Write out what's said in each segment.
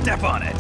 step on it.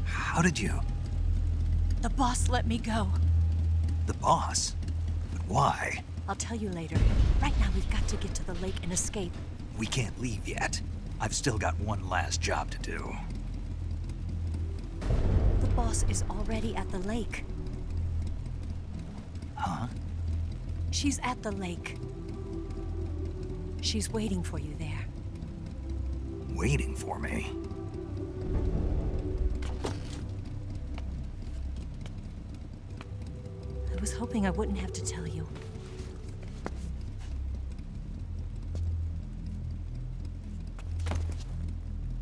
How did you? The boss let me go. The boss? But why? I'll tell you later. Right now we've got to get to the lake and escape. We can't leave yet. I've still got one last job to do. The boss is already at the lake. Huh? She's at the lake. She's waiting for you there. Waiting for me? I was hoping I wouldn't have to tell you.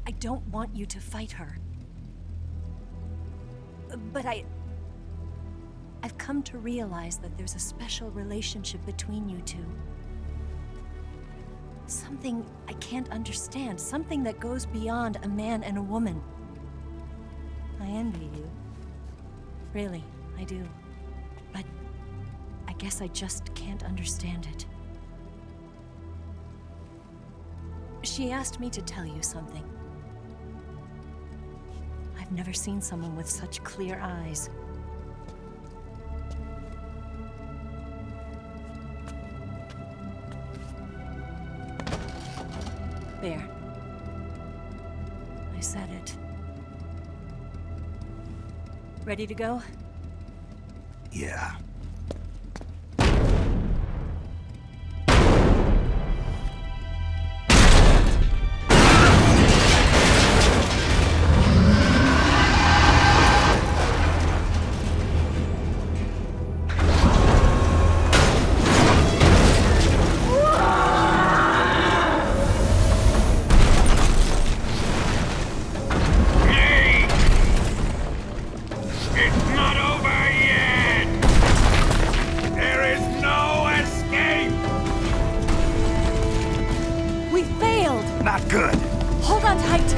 I don't want you to fight her. But I've come to realize that there's a special relationship between you two. Something I can't understand. Something that goes beyond a man and a woman. I envy you. Really, I do. But I guess I just can't understand it. She asked me to tell you something. I've never seen someone with such clear eyes. There. I said it. Ready to go? Yeah. Not good. Hold on tight!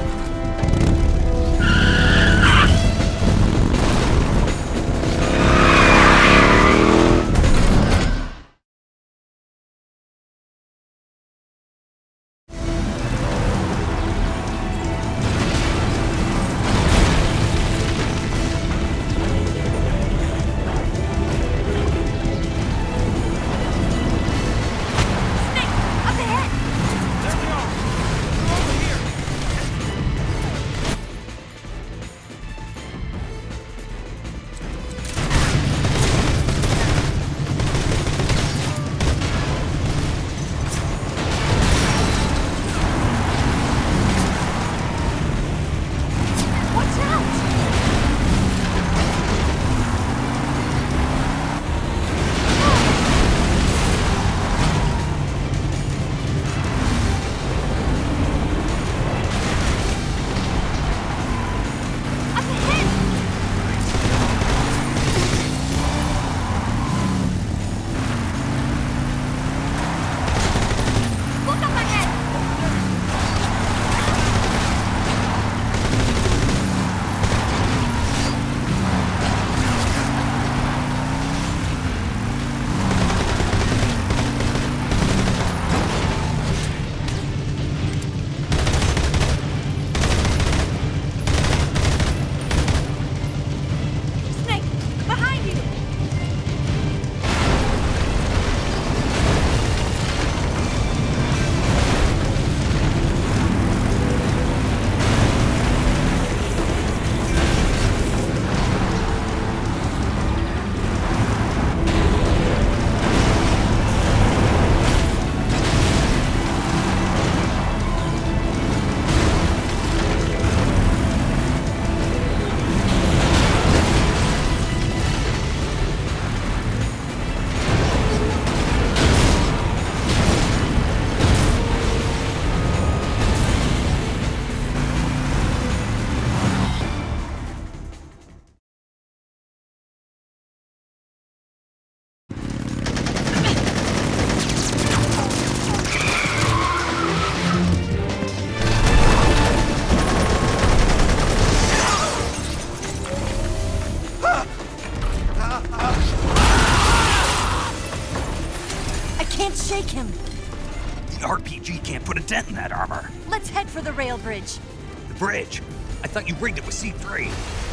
The RPG can't put a dent in that armor. Let's head for the rail bridge. The bridge? I thought you rigged it with C3.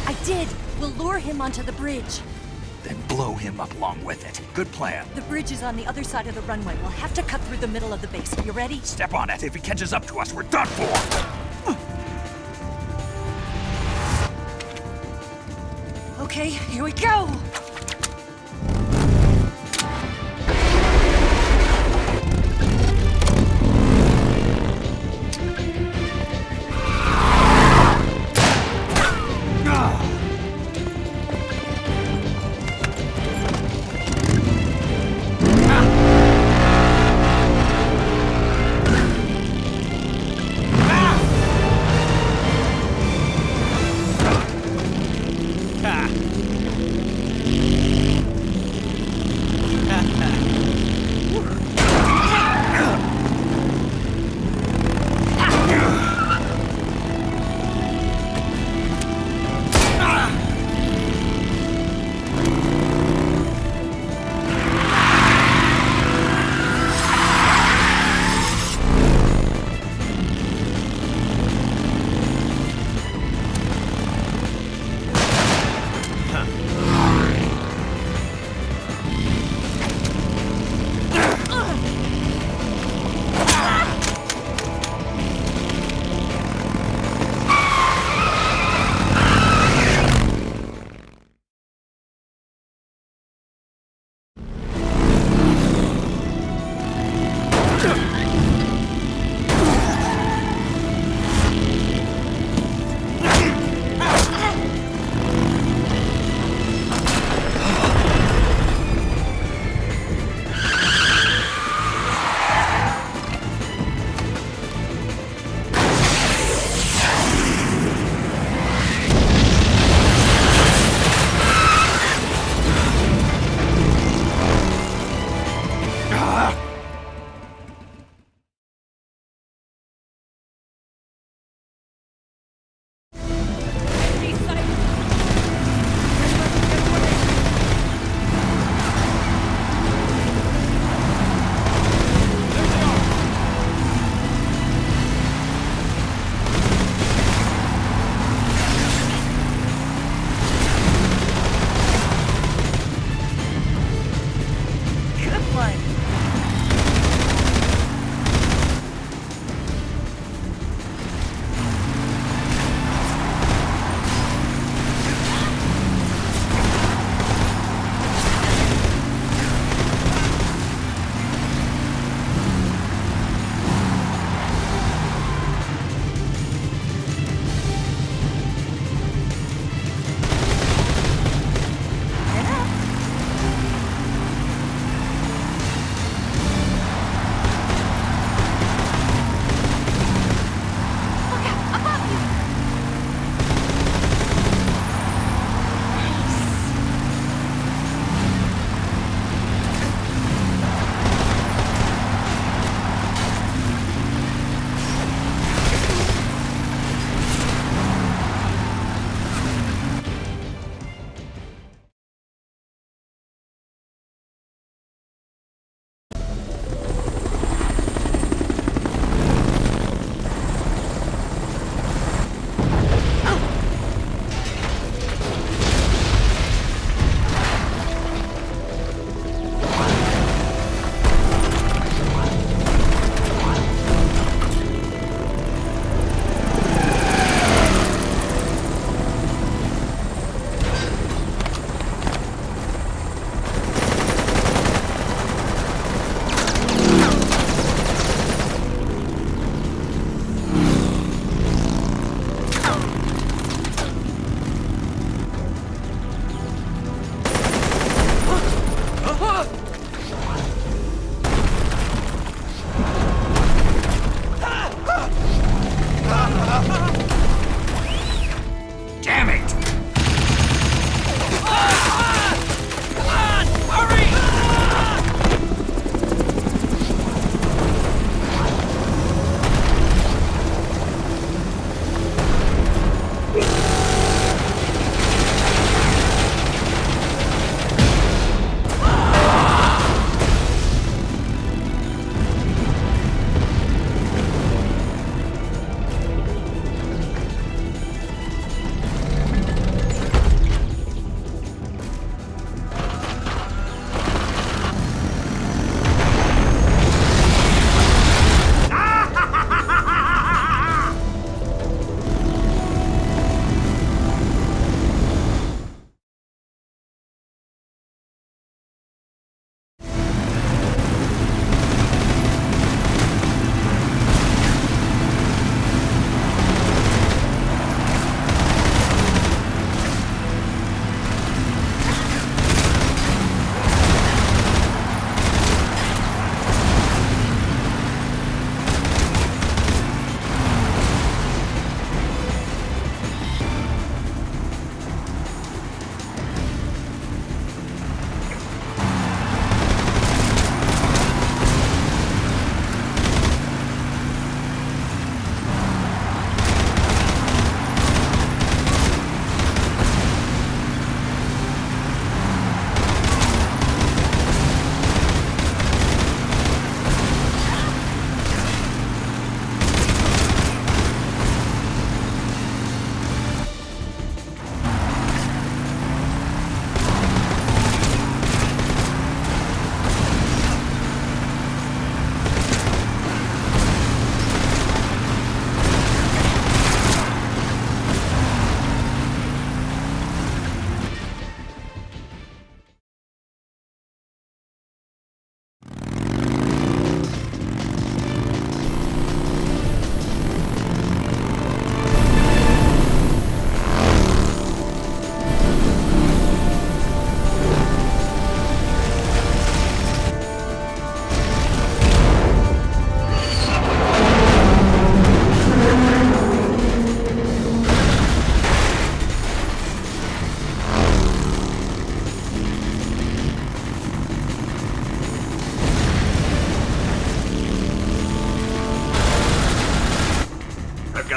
I did. We'll lure him onto the bridge. Then blow him up along with it. Good plan. The bridge is on the other side of the runway. We'll have to cut through the middle of the base. You ready? Step on it. If he catches up to us, we're done for. Okay, here we go!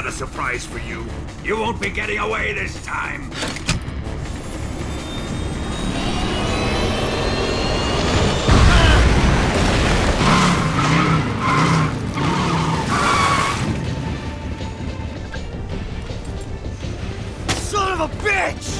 a surprise for you. You won't be getting away this time. Son of a bitch!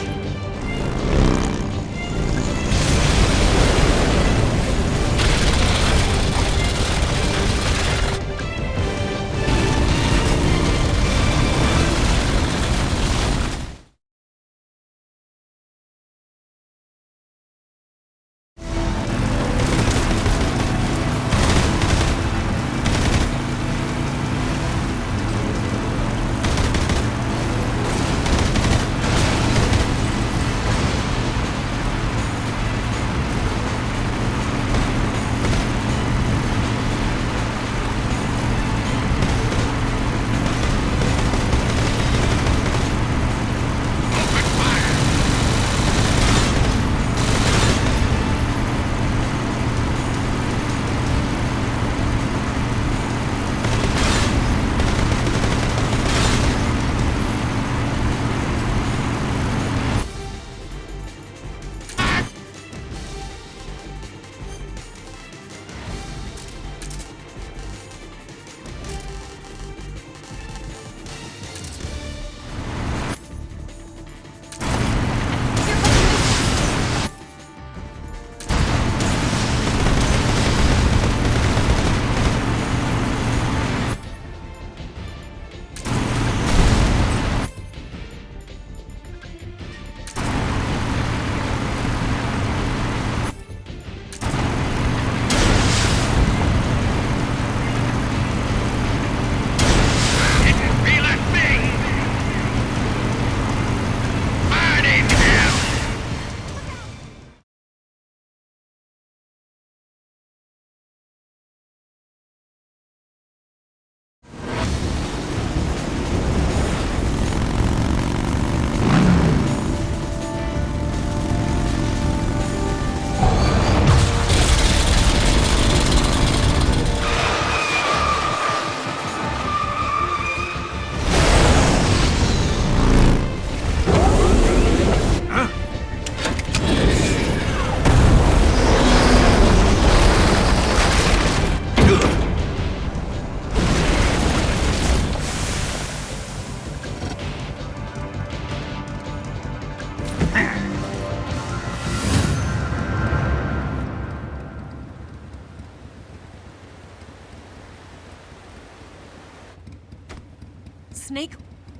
Snake,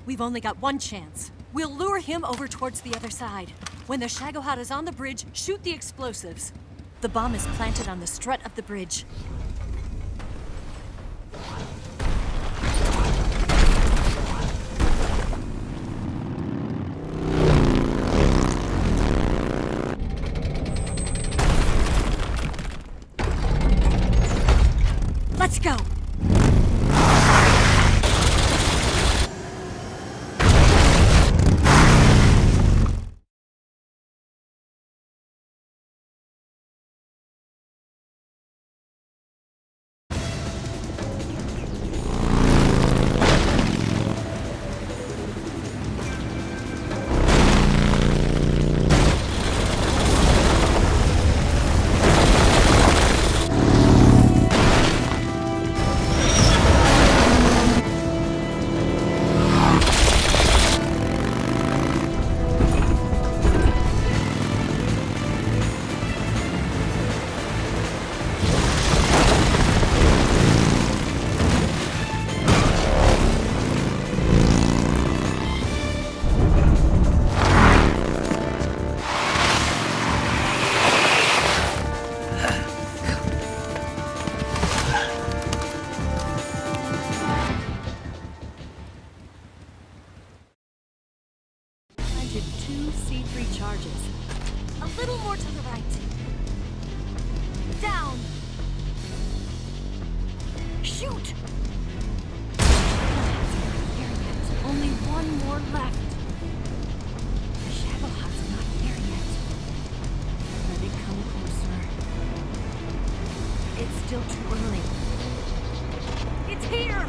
we've only got one chance. We'll lure him over towards the other side. When the Shagohod is on the bridge, shoot the explosives. The bomb is planted on the strut of the bridge. Let's go! Two C3 charges. A little more to the right. Down! Shoot! Only one more left. The Shagohod's not here yet. Let it come closer. It's still too early. It's here!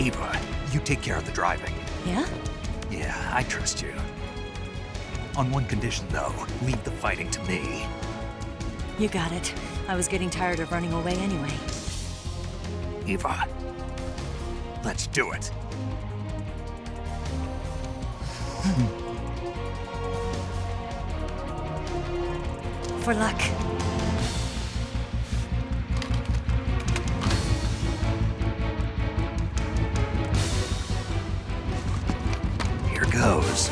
Ava, you take care of the driving. Yeah? Yeah, I trust you. On one condition, though, leave the fighting to me. You got it. I was getting tired of running away anyway. Ava, let's do it. For luck. Here goes.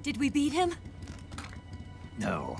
Did we beat him? No.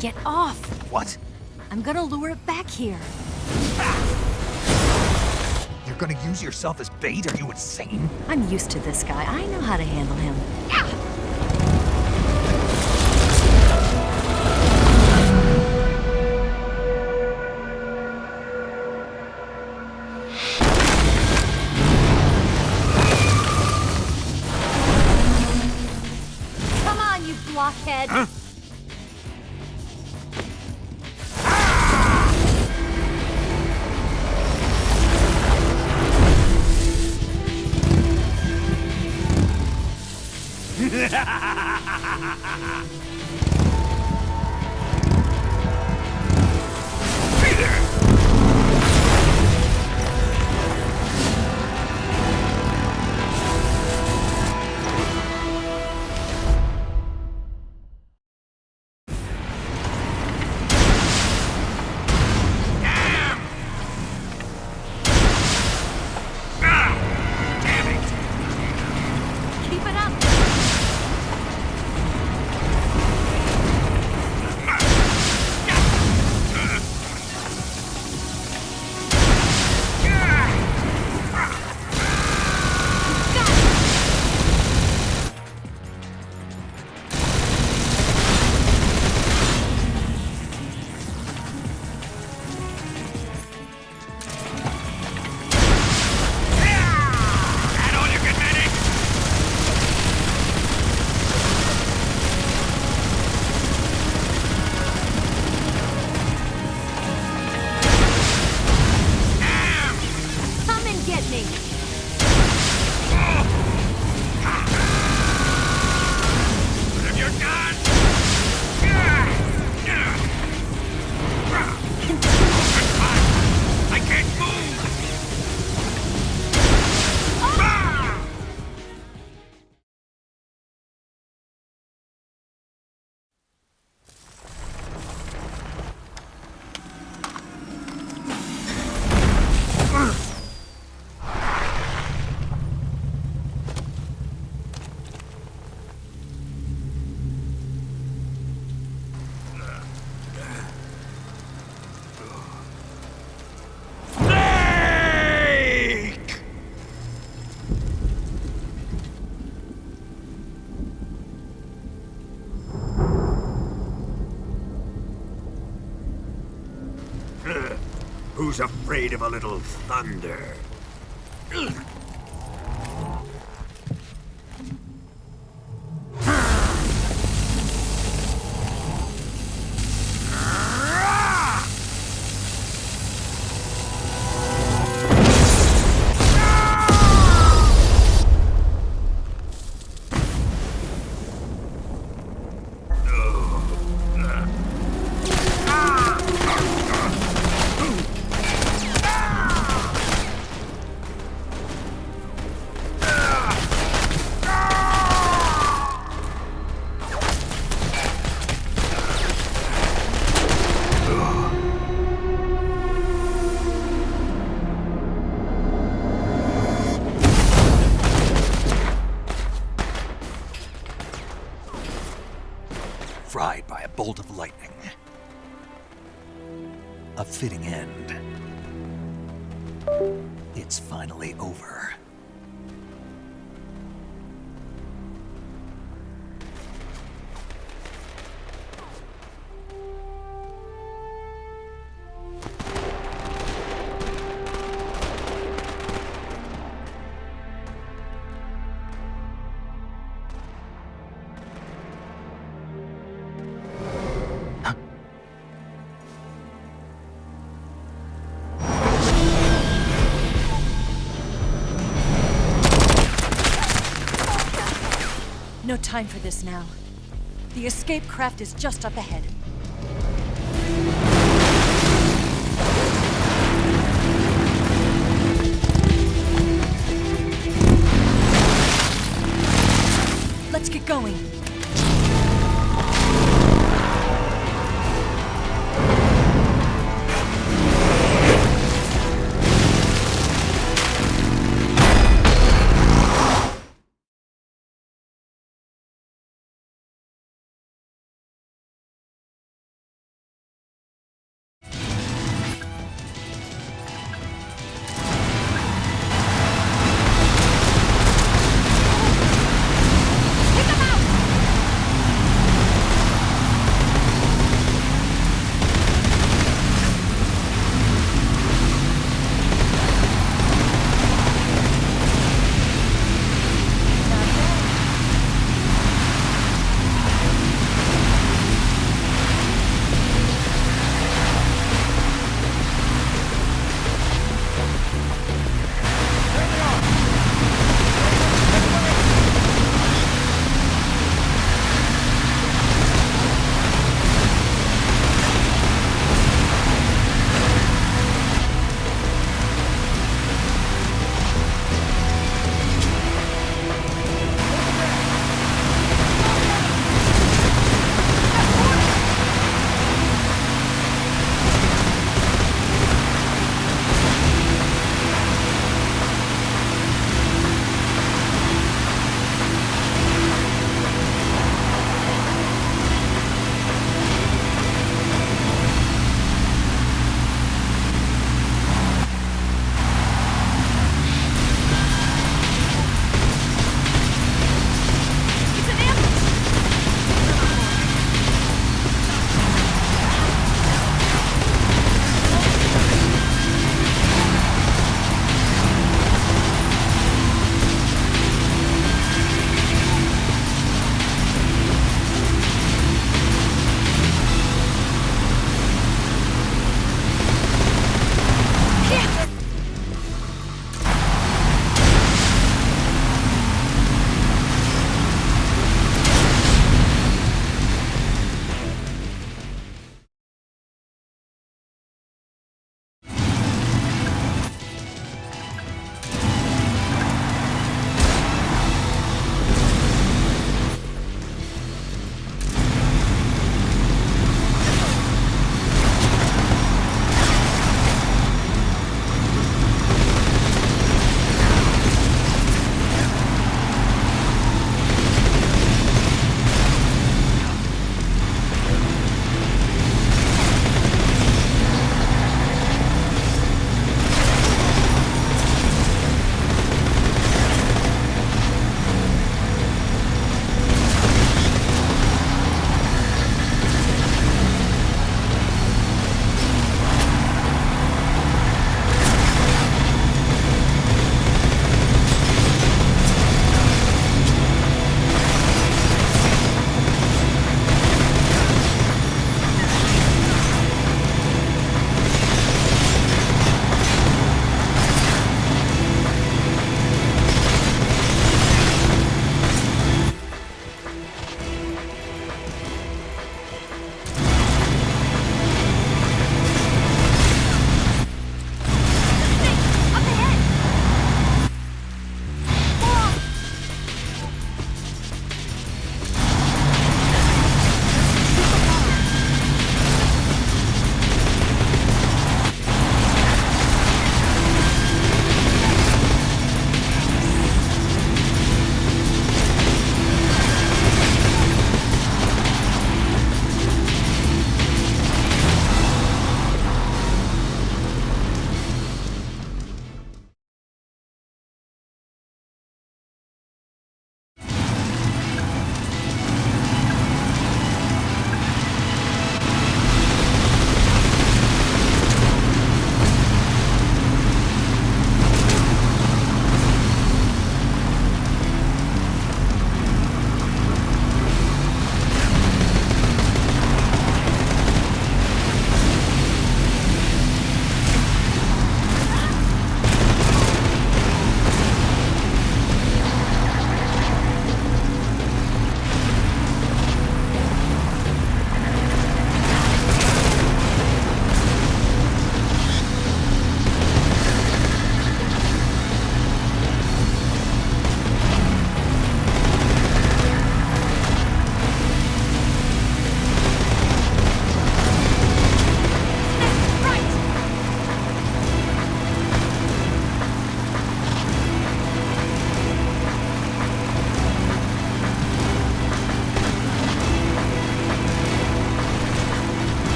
Get off! What? I'm gonna lure it back here. You're gonna use yourself as bait? Are you insane? I'm used to this guy. I know how to handle him. Come on, you blockhead! Huh? Hey there! Damn it! Keep it up! That all you can manage? Come and get me! What have you done? I can't move! Snake! Who's afraid of a little thunder? Fried by a bolt of lightning. A fitting end. It's finally over. No time for this now. The escape craft is just up ahead. Let's get going. Take them out!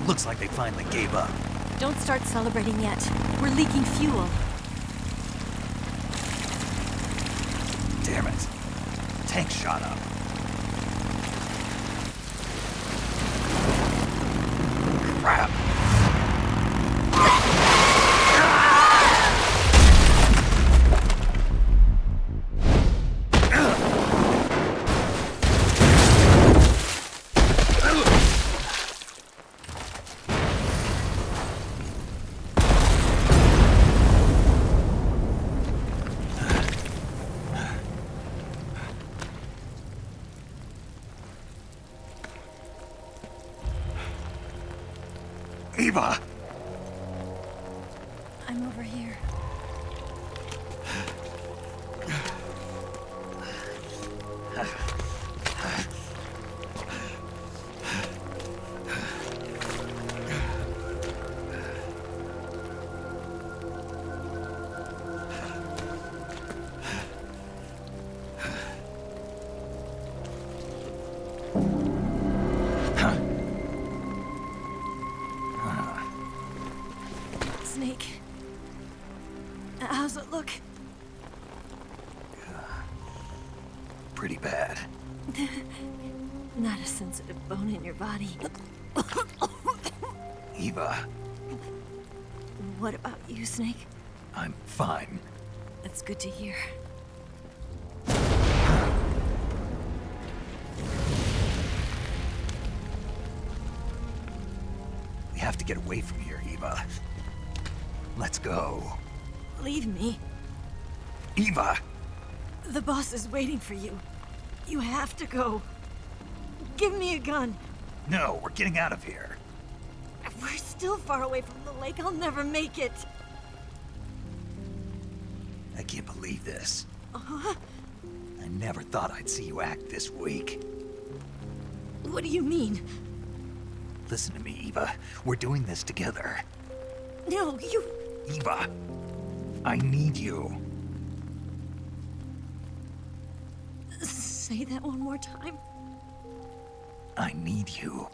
Looks like they finally gave up. Don't start celebrating yet. We're leaking fuel. Damn it. Tank shot up. Crap. Eva! I'm over here. Snake. How's it look? Pretty bad. Not a sensitive bone in your body. Eva, What about you, Snake? I'm fine. That's good to hear. We have to get away from here, Eva. Let's go. Leave me. Eva! The boss is waiting for you. You have to go. Give me a gun. No, we're getting out of here. We're still far away from the lake. I'll never make it. I can't believe this. I never thought I'd see you act this weak. What do you mean? Listen to me, Eva. We're doing this together. No, you... Eva, I need you. Say that one more time. I need you.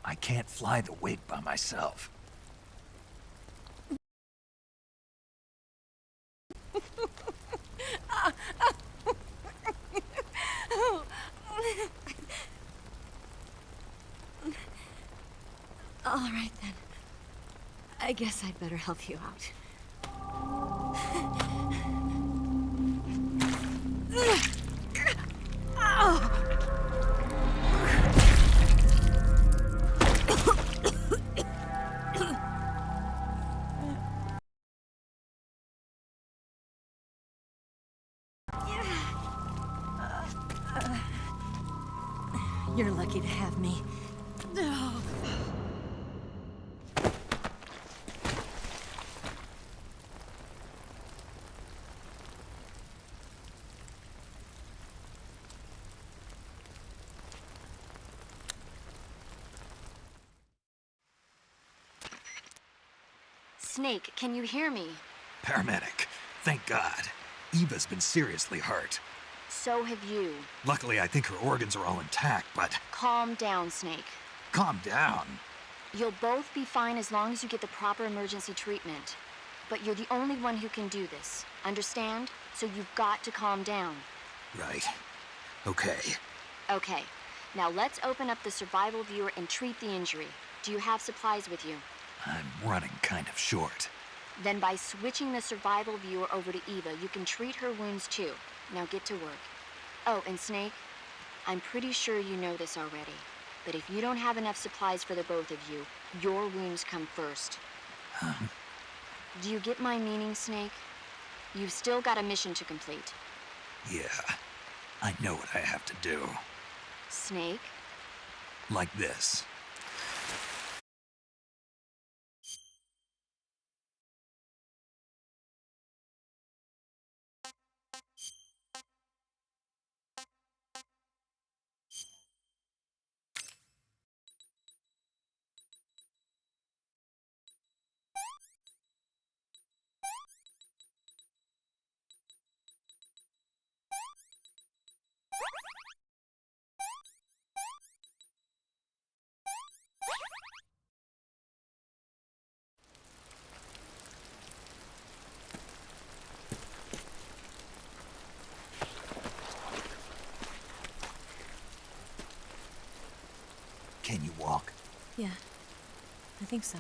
I can't fly the wig by myself. All right, then. I guess I'd better help you out. You're lucky to have me. Snake, can you hear me? Paramedic, thank God. Eva's been seriously hurt. So have you. Luckily, I think her organs are all intact, but Calm down, Snake. calm down. You'll both be fine as long as you get the proper emergency treatment. But you're the only one who can do this. Understand? So you've got to calm down. Right. Okay. Okay. Now let's open up the survival viewer and treat the injury. Do you have supplies with you? I'm running kind of short. Then by switching the survival viewer over to Eva, you can treat her wounds too. Now get to work. Oh, and Snake, I'm pretty sure you know this already. But if you don't have enough supplies for the both of you, your wounds come first. Do you get my meaning, Snake? You've still got a mission to complete. Yeah, I know what I have to do. Snake? Like this. Can you walk? Yeah, I think so.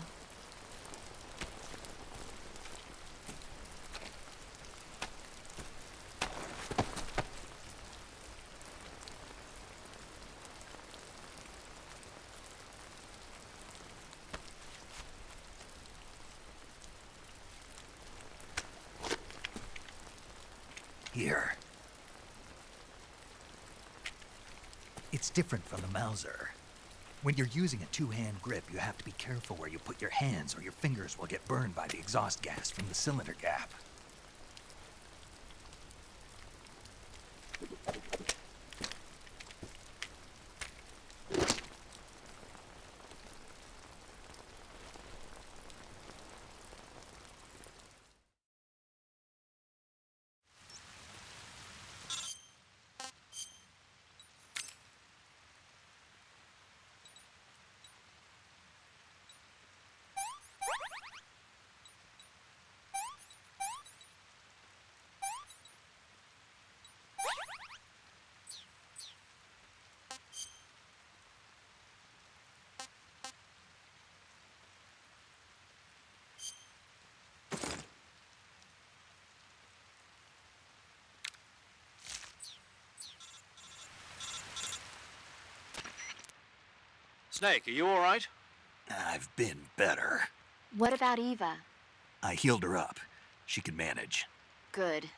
Here. It's different from the Mauser. When you're using a two-hand grip, you have to be careful where you put your hands or your fingers will get burned by the exhaust gas from the cylinder gap. Snake, are you all right? I've been better. What about Eva? I healed her up. She can manage. Good.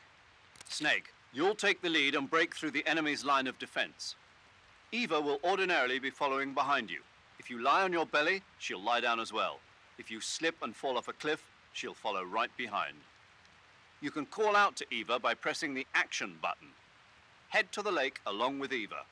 Snake, you'll take the lead and break through the enemy's line of defense. Eva will ordinarily be following behind you. If you lie on your belly, she'll lie down as well. If you slip and fall off a cliff, she'll follow right behind. You can call out to Eva by pressing the action button. Head to the lake along with Eva.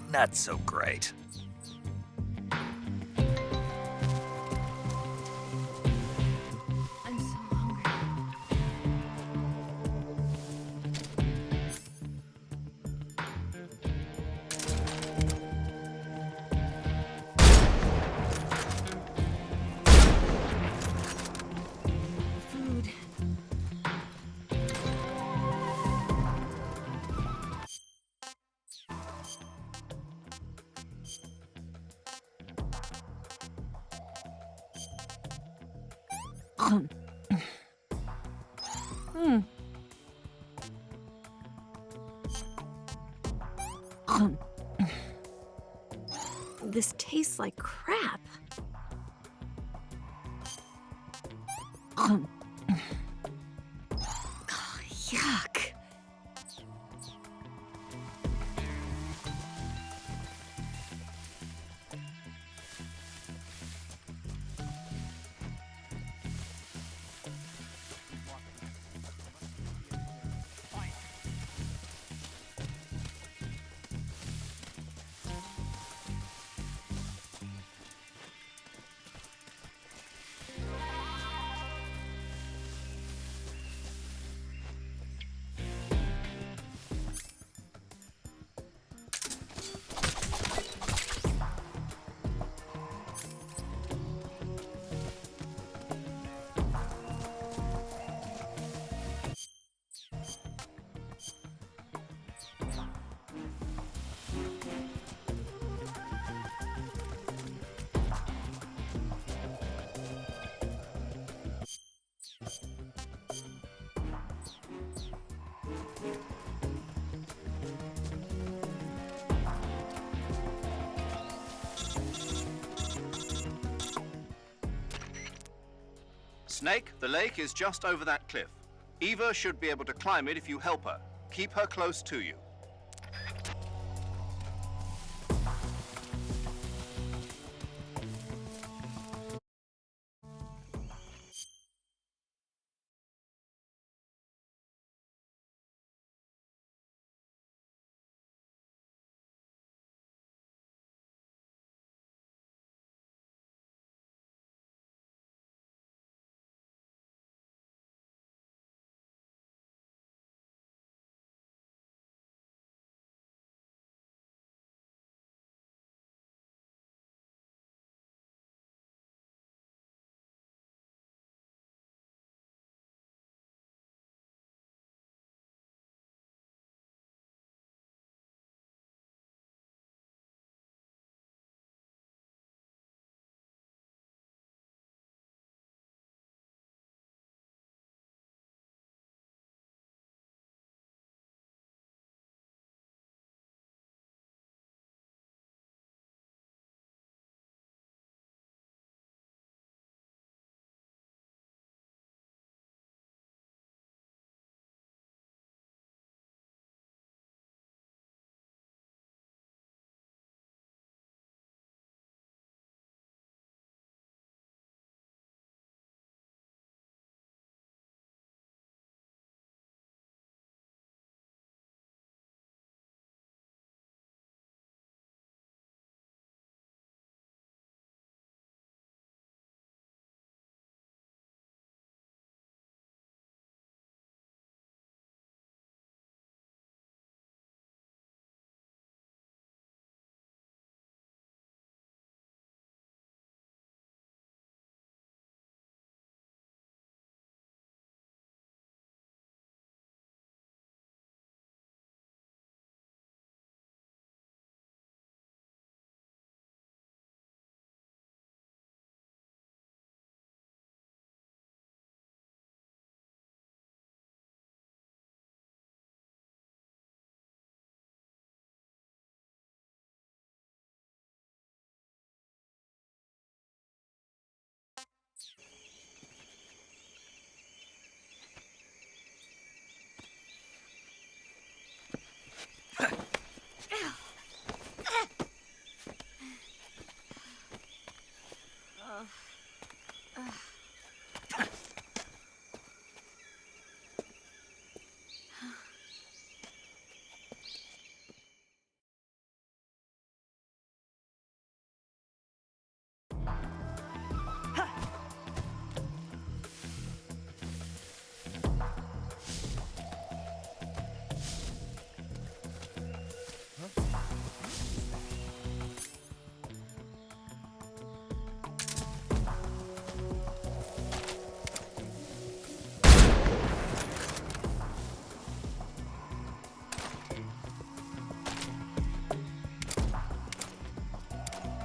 Not so great. I'm so hungry. This tastes like crap. Oh, yuck. Snake, the lake is just over that cliff. Eva should be able to climb it if you help her. Keep her close to you.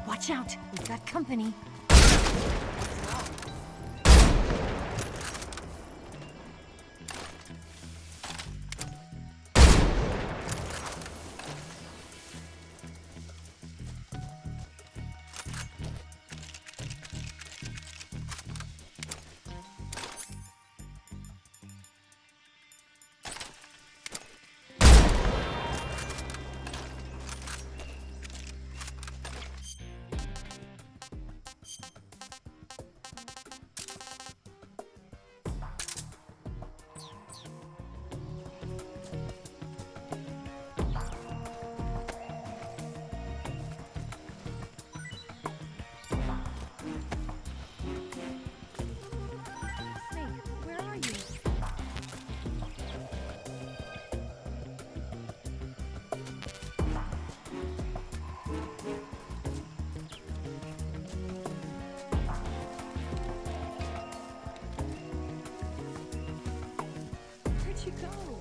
Watch out, we've got company. she go?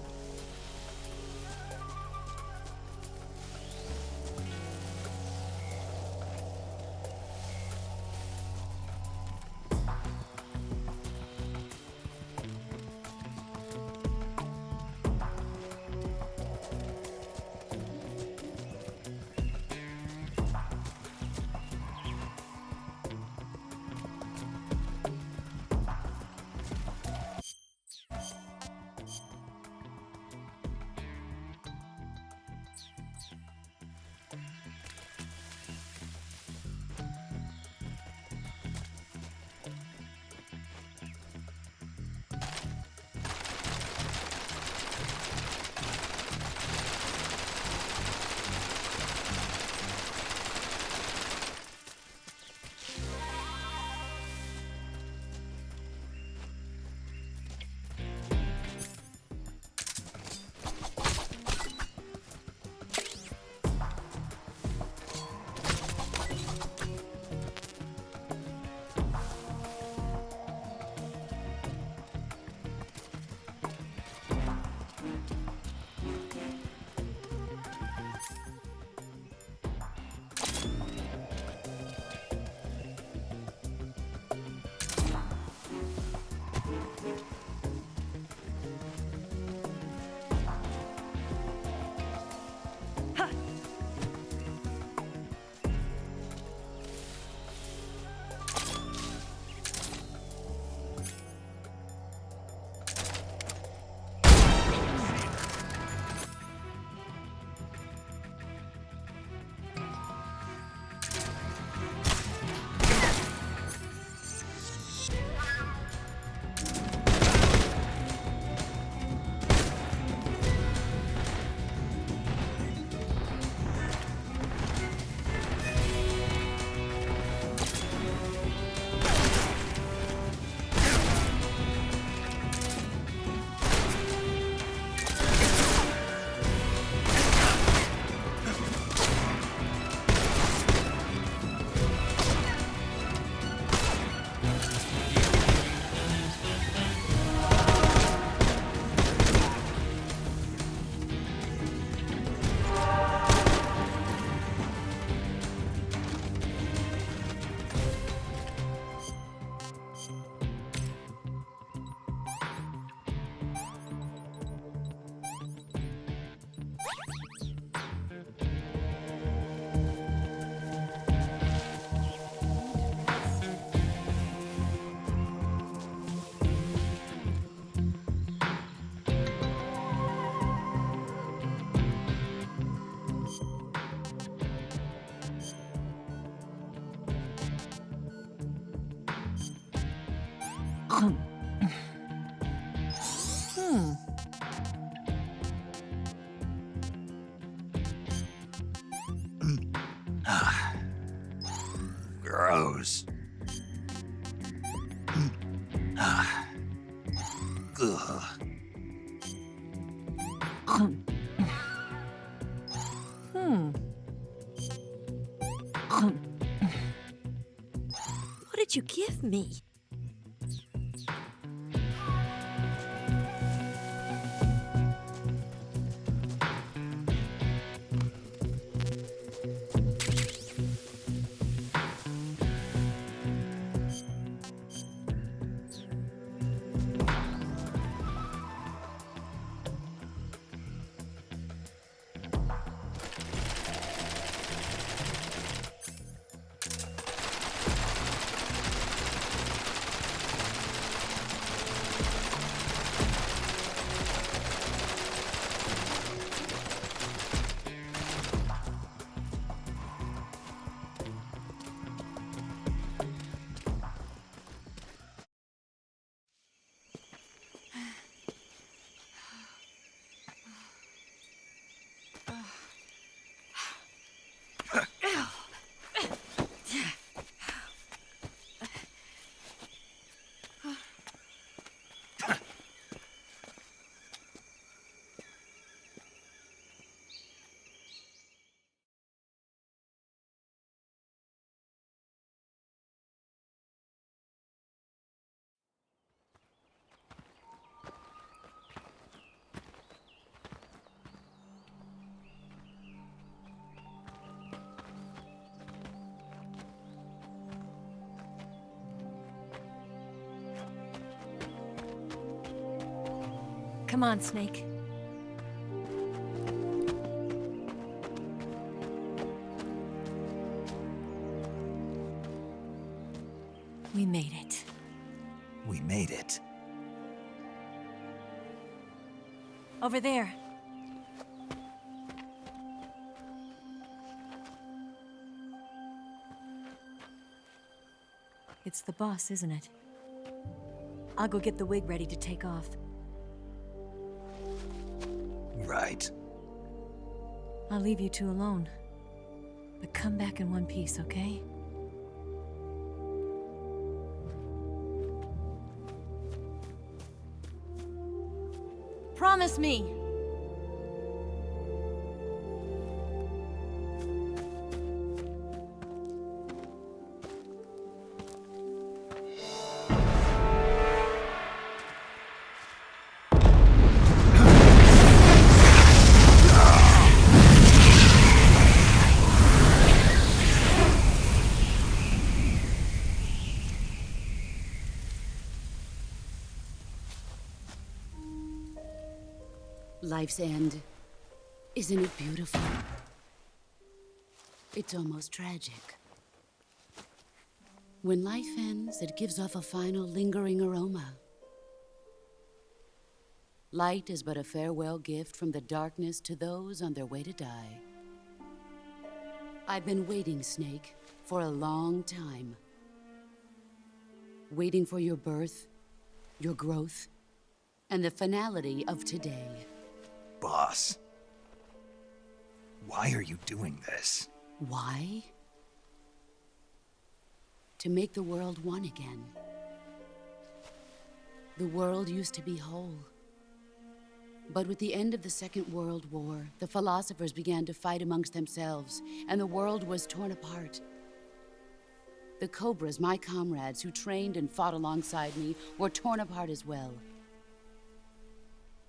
Gross. Ugh. What did you give me? Come on, Snake. We made it. We made it. Over there. It's the boss, isn't it? I'll go get the wig ready to take off. Right. I'll leave you two alone. But come back in one piece, okay? Promise me! Life's end. Isn't it beautiful? It's almost tragic. When life ends, it gives off a final lingering aroma. Light is but a farewell gift from the darkness to those on their way to die. I've been waiting, Snake, for a long time. Waiting for your birth, your growth, and the finality of today. Boss. Why are you doing this? Why? To make the world one again. The world used to be whole. But with the end of the Second World War, the philosophers began to fight amongst themselves, and the world was torn apart. The Cobras, my comrades who trained and fought alongside me, were torn apart as well.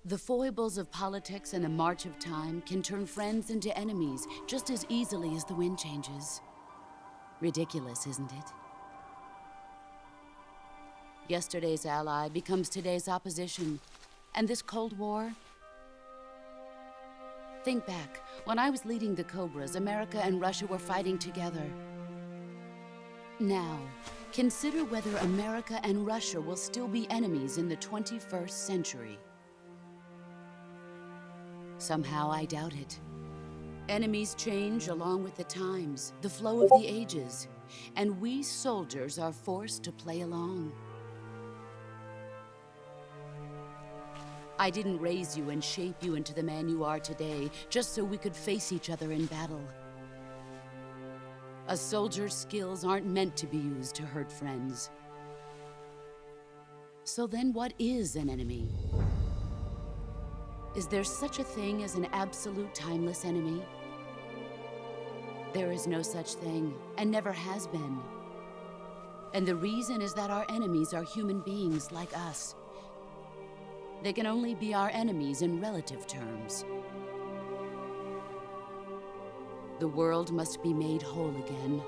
The foibles of politics and the march of time can turn friends into enemies just as easily as the wind changes. Ridiculous, isn't it? Yesterday's ally becomes today's opposition, and this Cold War? Think back. When I was leading the Cobras, America and Russia were fighting together. Now, consider whether America and Russia will still be enemies in the 21st century. Somehow I doubt it. Enemies change along with the times, the flow of the ages, and we soldiers are forced to play along. I didn't raise you and shape you into the man you are today just so we could face each other in battle. A soldier's skills aren't meant to be used to hurt friends. So then what is an enemy? Is there such a thing as an absolute timeless enemy? There is no such thing, and never has been. And the reason is that our enemies are human beings like us. They can only be our enemies in relative terms. The world must be made whole again.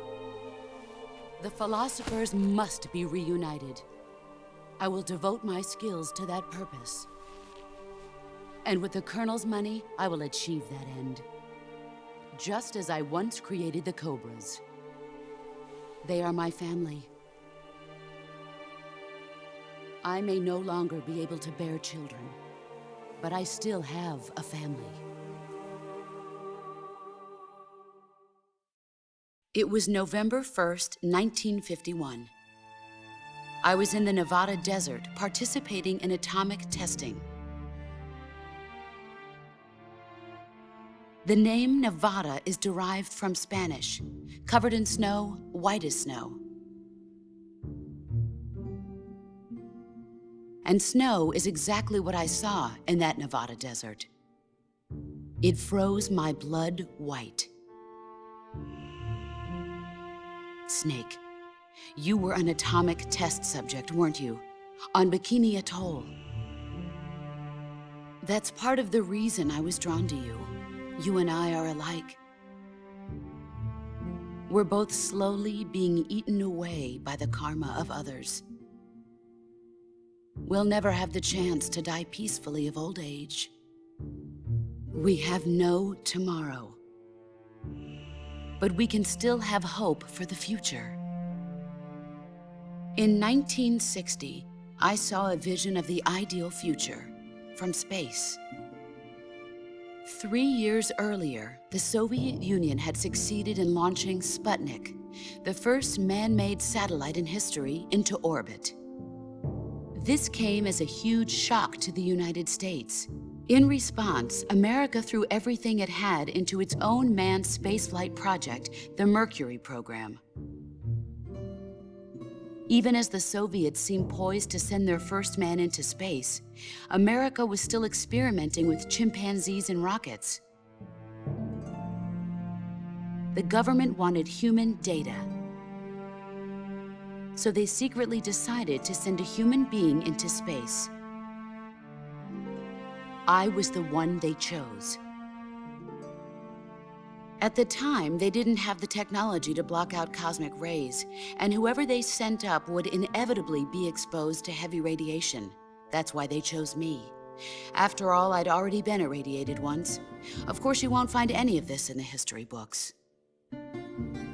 The philosophers must be reunited. I will devote my skills to that purpose. And with the Colonel's money, I will achieve that end. Just as I once created the Cobras. They are my family. I may no longer be able to bear children, but I still have a family. It was November 1st, 1951. I was in the Nevada desert participating in atomic testing. The name Nevada is derived from Spanish, covered in snow, white as snow. And snow is exactly what I saw in that Nevada desert. It froze my blood white. Snake, you were an atomic test subject, weren't you? On Bikini Atoll. That's part of the reason I was drawn to you. You and I are alike. We're both slowly being eaten away by the karma of others. we'll never have the chance to die peacefully of old age. We have no tomorrow. But we can still have hope for the future. In 1960, I saw a vision of the ideal future from space. 3 years earlier, the Soviet Union had succeeded in launching Sputnik, the first man-made satellite in history, into orbit. This came as a huge shock to the United States. In response, America threw everything it had into its own manned spaceflight project, the Mercury program. Even as the Soviets seemed poised to send their first man into space, America was still experimenting with chimpanzees and rockets. The government wanted human data. So they secretly decided to send a human being into space. I was the one they chose. At the time, they didn't have the technology to block out cosmic rays, and whoever they sent up would inevitably be exposed to heavy radiation. That's why they chose me. After all, I'd already been irradiated once. Of course, you won't find any of this in the history books.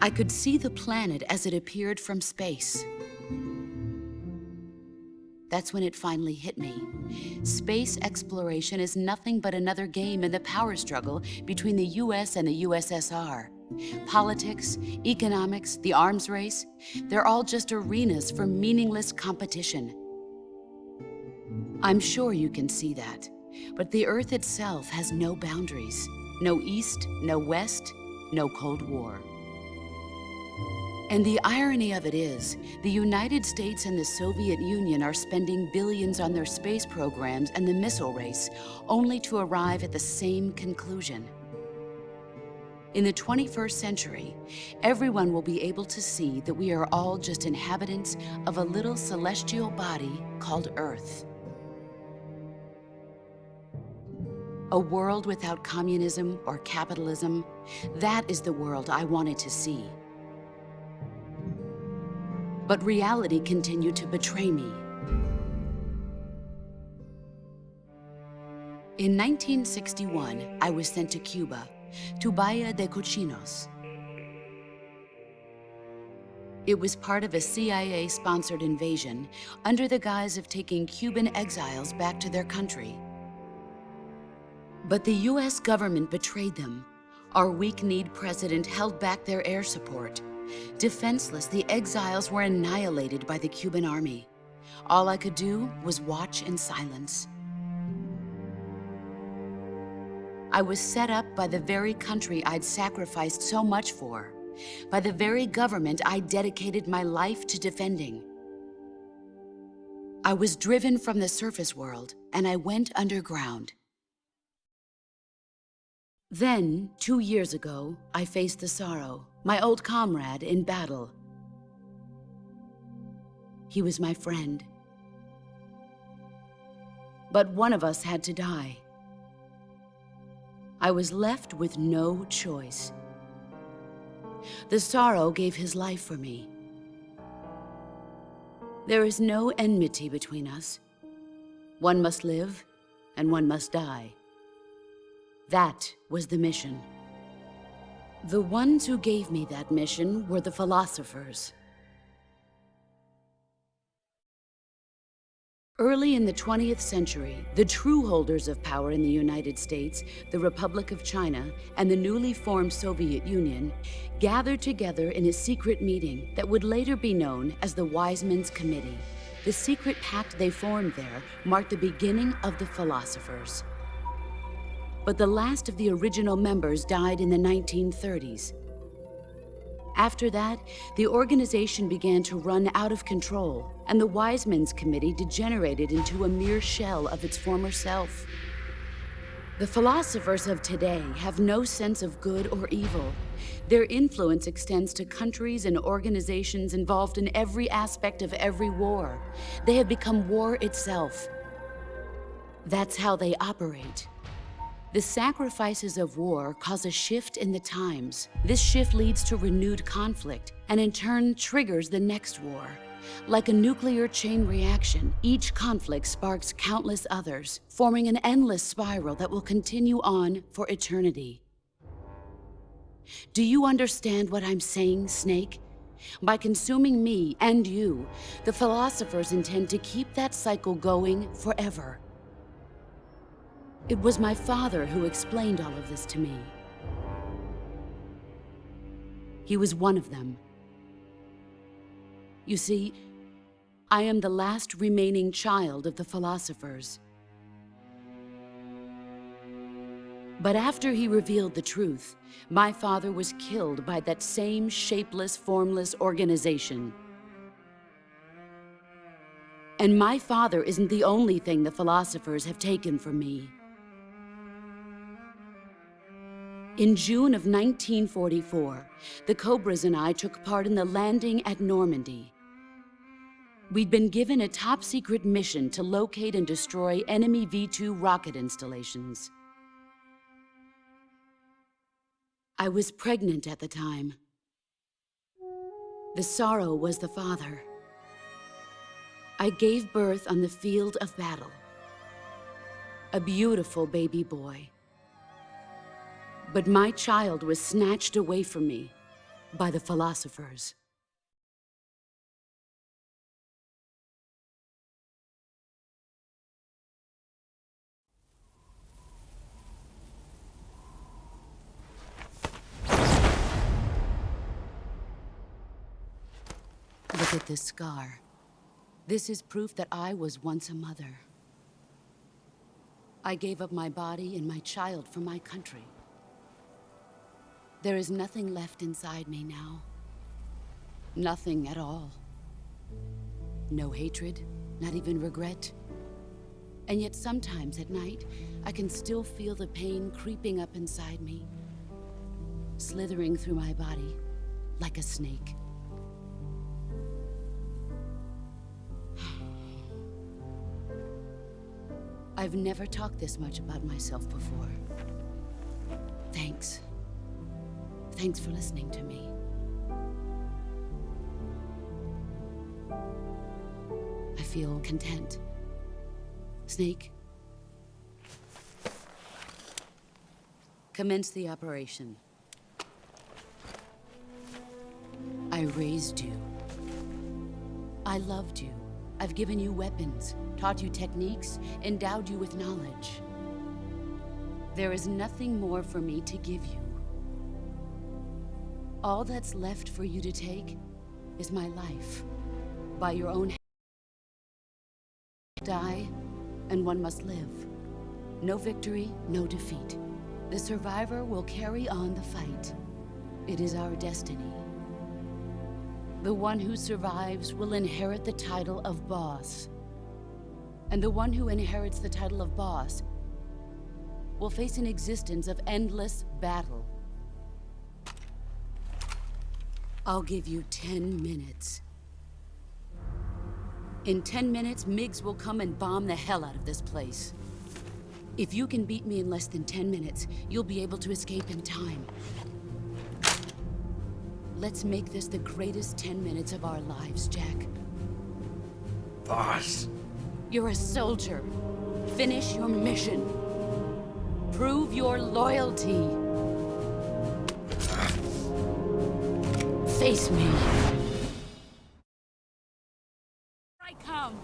I could see the planet as it appeared from space. That's when it finally hit me. Space exploration is nothing but another game in the power struggle between the US and the USSR. Politics, economics, the arms race, they're all just arenas for meaningless competition. I'm sure you can see that, but the Earth itself has no boundaries. No East, no West, no Cold War. And the irony of it is, the United States and the Soviet Union are spending billions on their space programs and the missile race, only to arrive at the same conclusion. In the 21st century, everyone will be able to see that we are all just inhabitants of a little celestial body called Earth. A world without communism or capitalism, that is the world I wanted to see. But reality continued to betray me. In 1961, I was sent to Cuba, to Bahia de Cochinos. It was part of a CIA-sponsored invasion under the guise of taking Cuban exiles back to their country. But the US government betrayed them. Our weak-kneed president held back their air support. Defenseless, the exiles were annihilated by the Cuban army. All I could do was watch in silence. I was set up by the very country I'd sacrificed so much for, by the very government I dedicated my life to defending. I was driven from the surface world, and I went underground. Then, 2 years ago, I faced the sorrow, my old comrade in battle. He was my friend. But one of us had to die. I was left with no choice. The sorrow gave his life for me. There is no enmity between us. One must live, and one must die. That was the mission. The ones who gave me that mission were the philosophers. Early in the 20th century, the true holders of power in the United States, the Republic of China, and the newly formed Soviet Union gathered together in a secret meeting that would later be known as the Wise Men's Committee. The secret pact they formed there marked the beginning of the philosophers. But the last of the original members died in the 1930s. After that, the organization began to run out of control, and the Wise Men's Committee degenerated into a mere shell of its former self. The philosophers of today have no sense of good or evil. Their influence extends to countries and organizations involved in every aspect of every war. They have become war itself. That's how they operate. The sacrifices of war cause a shift in the times. This shift leads to renewed conflict, and in turn triggers the next war. Like a nuclear chain reaction, each conflict sparks countless others, forming an endless spiral that will continue on for eternity. Do you understand what I'm saying, Snake? By consuming me and you, the philosophers intend to keep that cycle going forever. It was my father who explained all of this to me. He was one of them. You see, I am the last remaining child of the philosophers. But after he revealed the truth, my father was killed by that same shapeless, formless organization. And my father isn't the only thing the philosophers have taken from me. In June of 1944, the Cobras and I took part in the landing at Normandy. We'd been given a top-secret mission to locate and destroy enemy V-2 rocket installations. I was pregnant at the time. The sorrow was the father. I gave birth on the field of battle. A beautiful baby boy. But my child was snatched away from me by the philosophers. Look at this scar. This is proof that I was once a mother. I gave up my body and my child for my country. There is nothing left inside me now. Nothing at all. No hatred, not even regret. And yet sometimes at night, I can still feel the pain creeping up inside me, slithering through my body like a snake. I've never talked this much about myself before. Thanks. Thanks for listening to me. I feel content. Snake, commence the operation. I raised you. I loved you. I've given you weapons, taught you techniques, endowed you with knowledge. There is nothing more for me to give you. All that's left for you to take is my life. By your own hand. Die, and one must live. No victory, no defeat. The survivor will carry on the fight. It is our destiny. The one who survives will inherit the title of boss. And the one who inherits the title of boss will face an existence of endless battle. I'll give you 10 minutes. In 10 minutes, MiGs will come and bomb the hell out of this place. If you can beat me in less than 10 minutes, you'll be able to escape in time. Let's make this the greatest 10 minutes of our lives, Jack. Boss. You're a soldier. Finish your mission. Prove your loyalty. Face me. I come.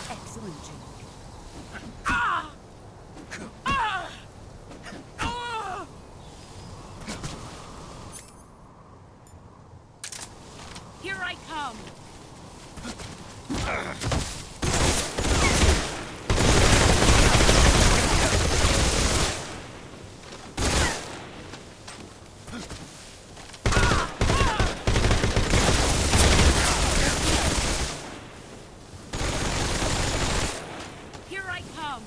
Excellent, Jack. Here I come. Here I come.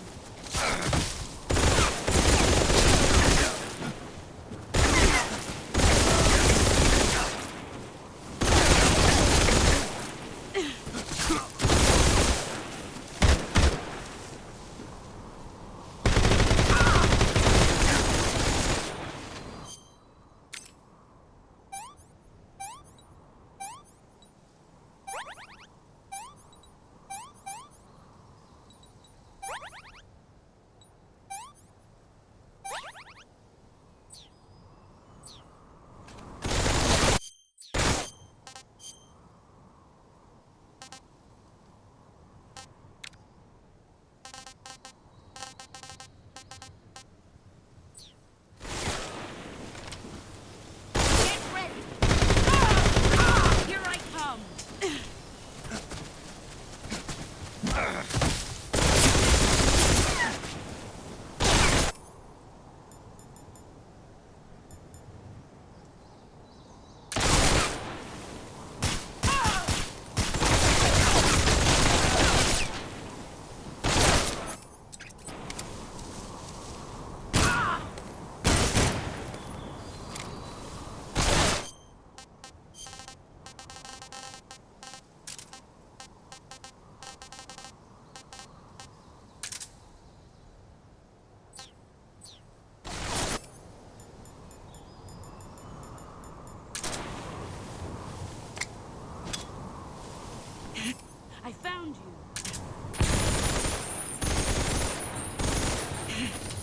found you.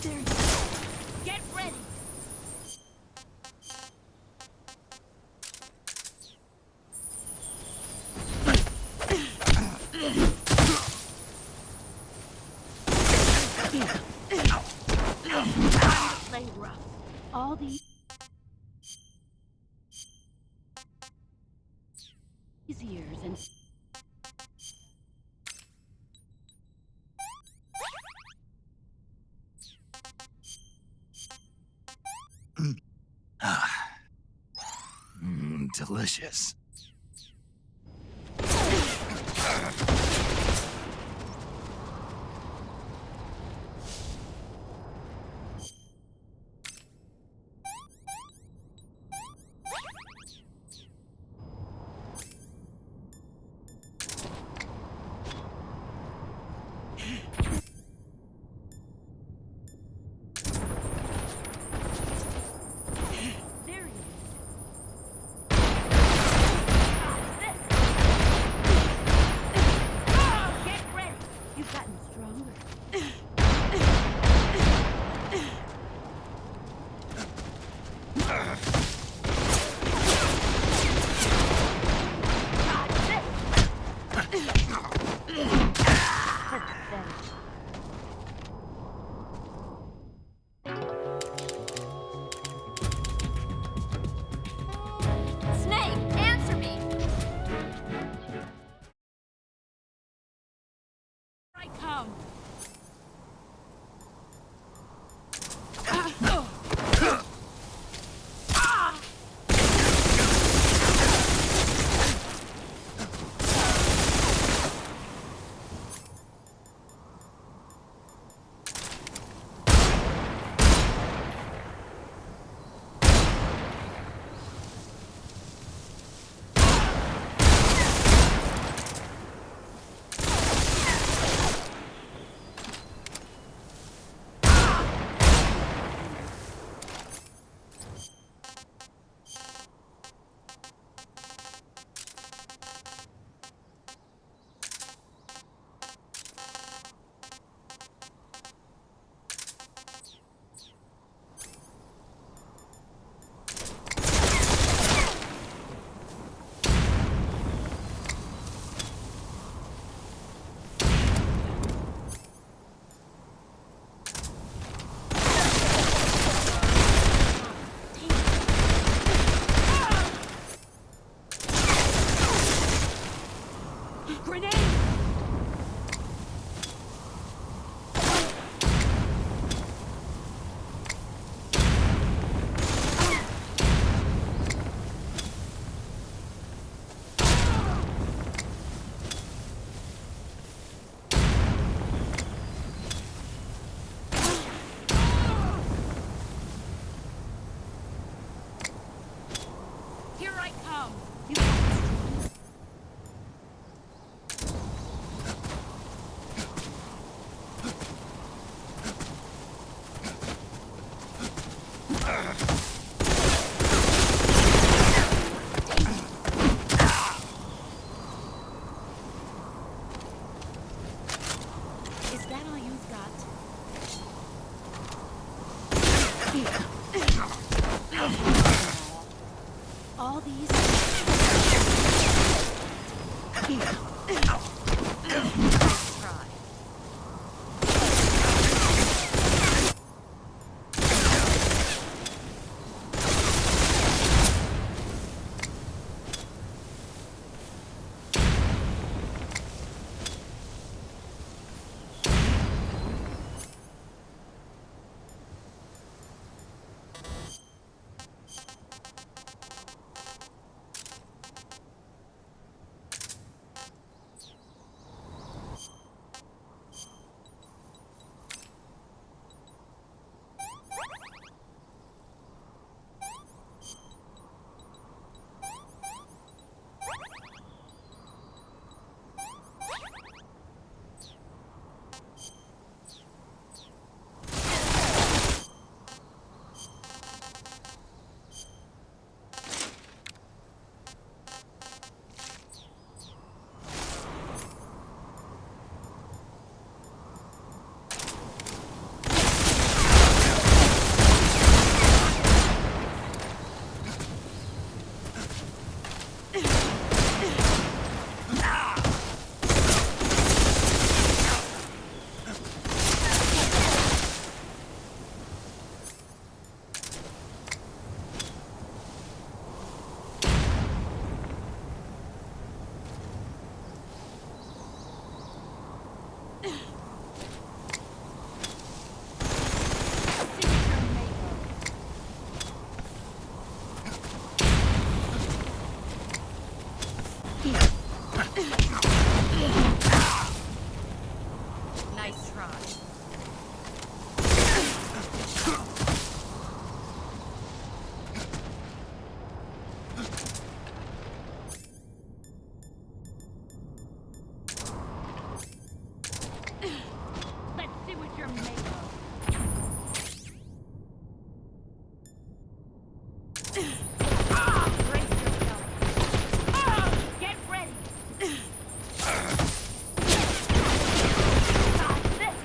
There you go. Get ready. Play rough. All these years and Delicious. there he is. Get ready. You've gotten stronger. Snake, answer me! I come. Grenade! Here I come. You Is that all you've got? All these. Try. Nice try. Let's see what you're made of. Brace yourself. Get ready. Got this.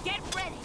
Get ready!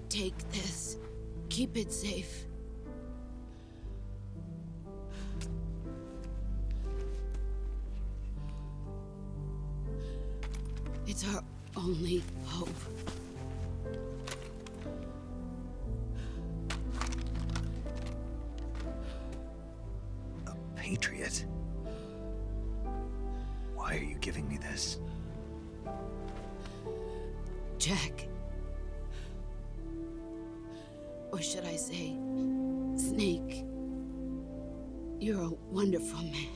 Take this. Keep it safe. It's our only hope. A patriot? Why are you giving me this? Jack. Or should I say, Snake. You're a wonderful man.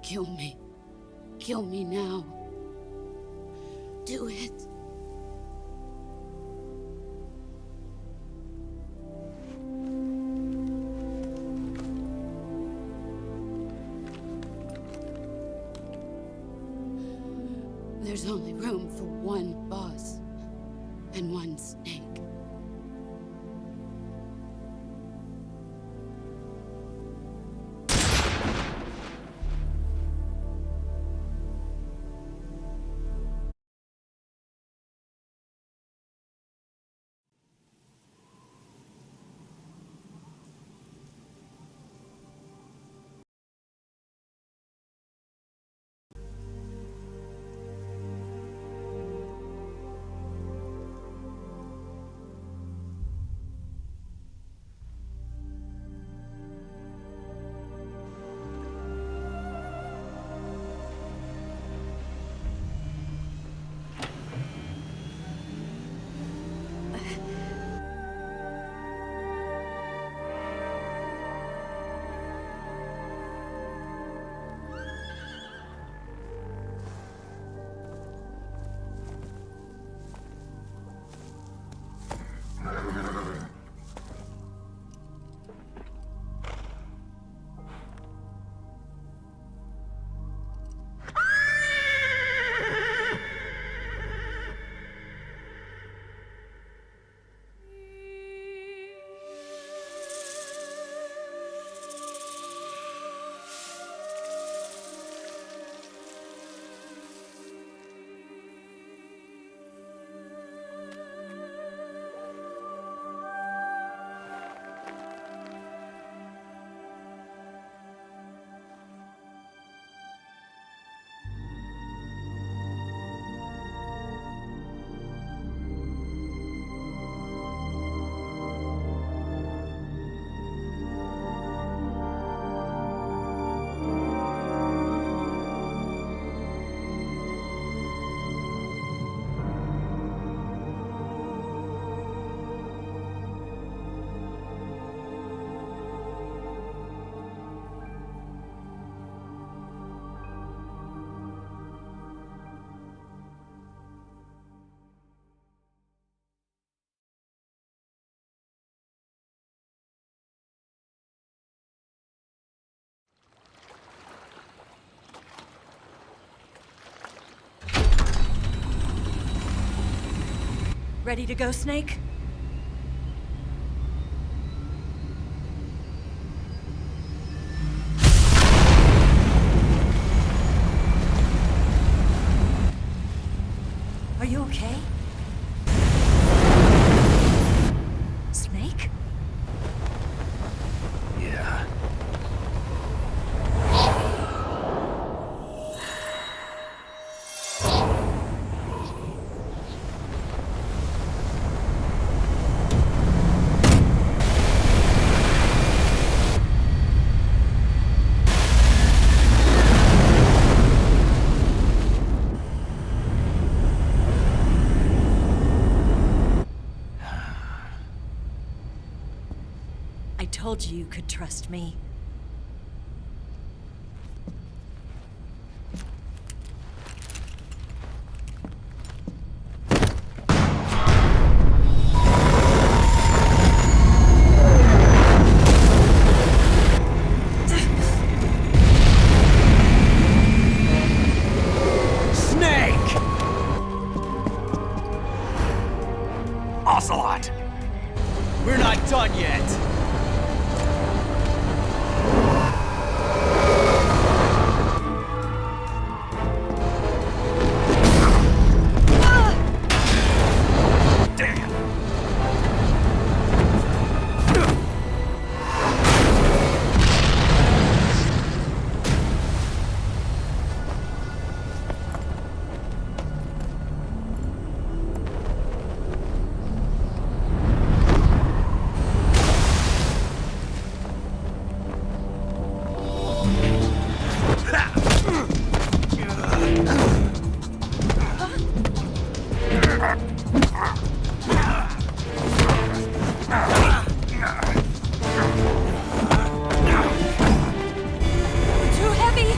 Kill me. Kill me now. Do it. There's only room for one boss and one snake. Ready to go, Snake? Are you okay? Snake? Yeah. I told you you could trust me. Snake! Ocelot! We're not done yet! Too heavy!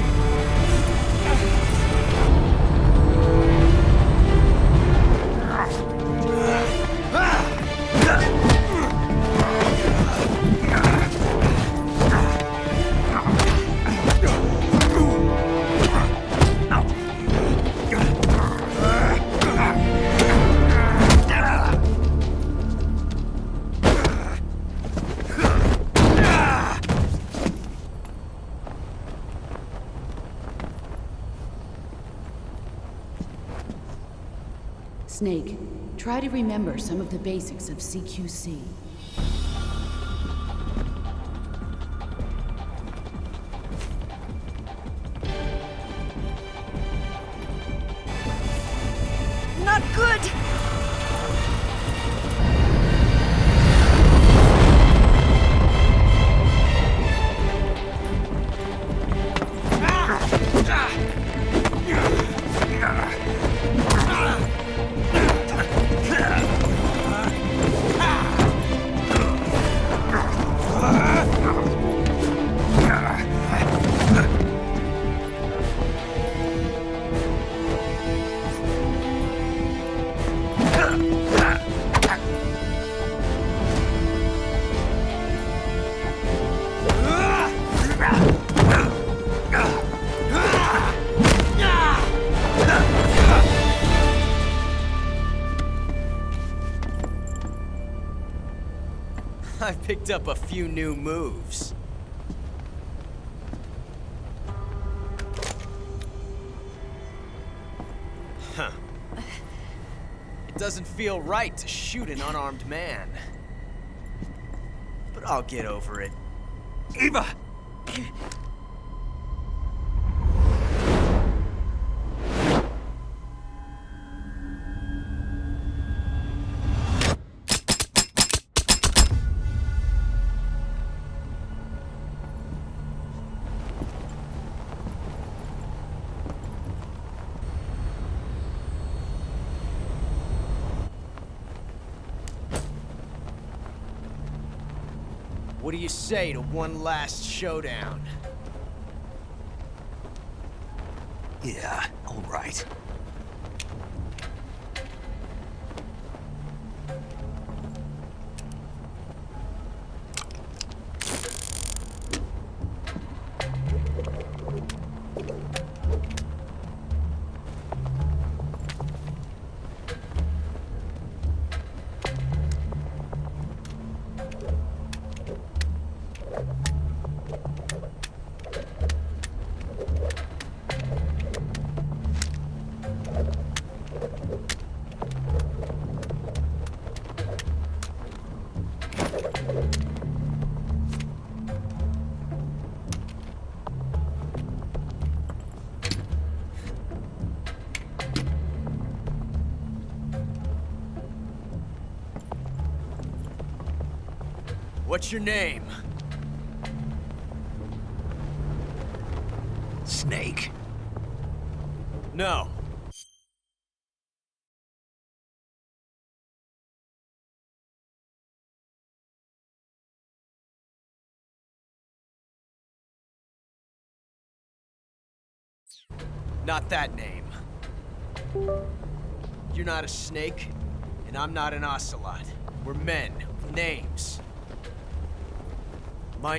Snake, try to remember some of the basics of CQC. Not good! I picked up a few new moves. Huh. It doesn't feel right to shoot an unarmed man. But I'll get over it. Eva! What do you say to one last showdown? Yeah, all right. What's your name? Snake. No. Not that name. You're not a snake, and I'm not an ocelot. We're men with names. My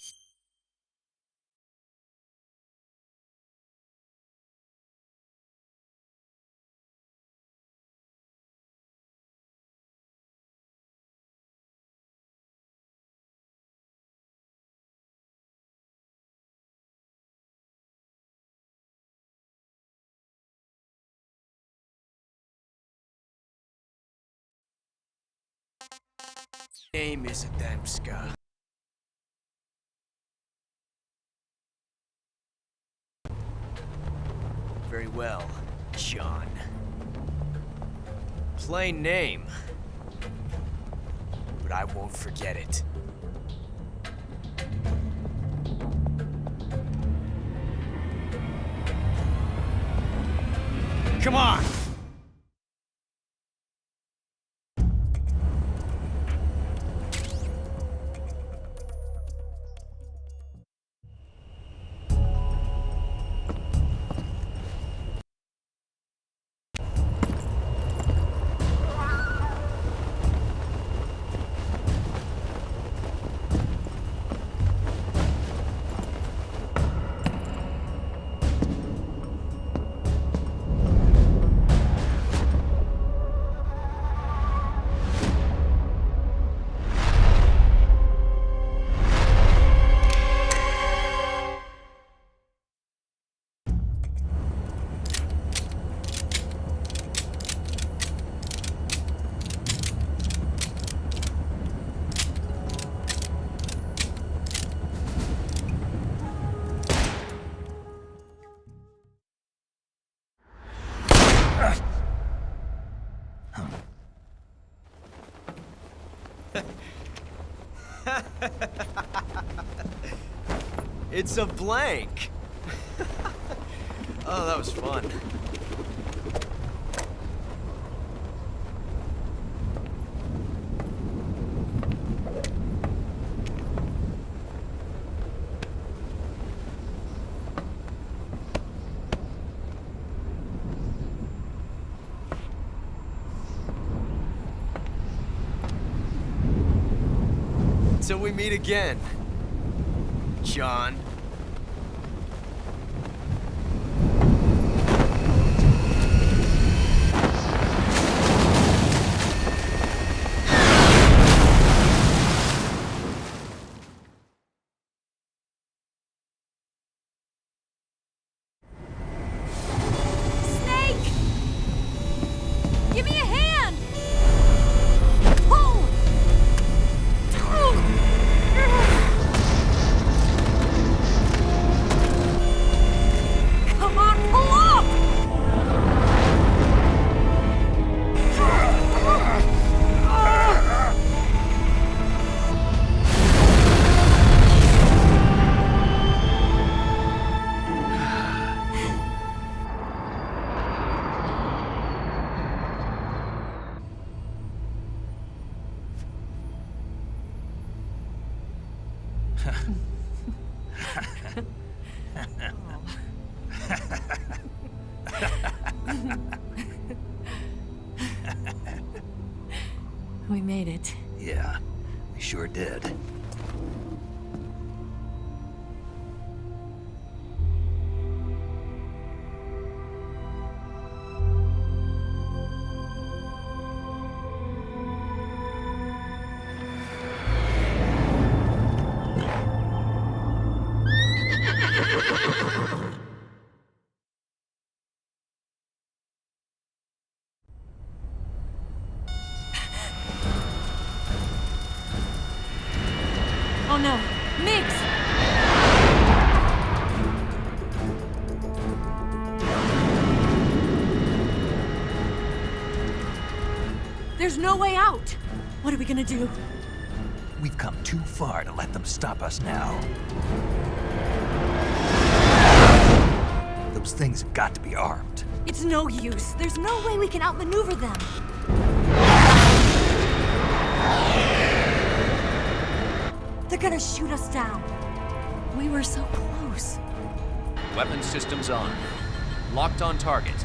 name is Adamska. Very well, John. Plain name. But I won't forget it. Come on! It's a blank. Oh, that was fun. Till we meet again, John. Snake! Give me a hand! Pull! Come on, pull up! We made it. Yeah, we sure did. Oh no, Miggs! There's no way out! What are we gonna do? We've come too far to let them stop us now. Those things have got to be armed. It's no use. There's no way we can outmaneuver them. They're gonna shoot us down. We were so close. Weapon systems on. Locked on target.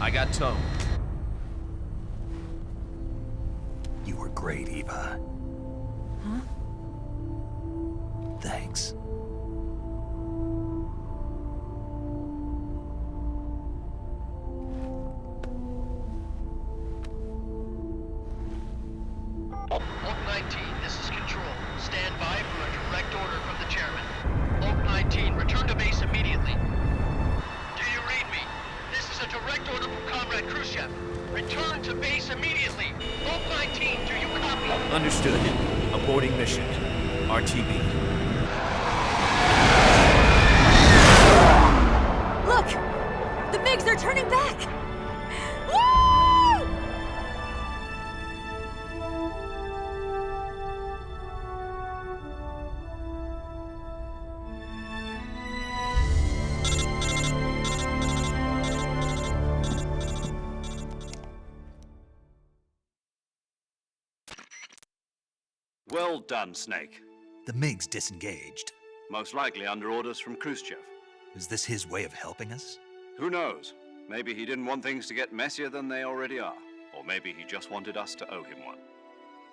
I got tone. You were great, Eva. Huh? Thanks. Oak 19, this is Control. Stand by for a direct order from the chairman. Oak 19, return to base immediately. Do you read me? This is a direct order from Comrade Khrushchev. Return to base immediately. Oak 19, do you copy? Understood. Aborting mission. RTB. Look! The MiGs are turning back! Woo! Well done, Snake. The MiGs disengaged. Most likely under orders from Khrushchev. Is this his way of helping us? Who knows? Maybe he didn't want things to get messier than they already are. Or maybe he just wanted us to owe him one.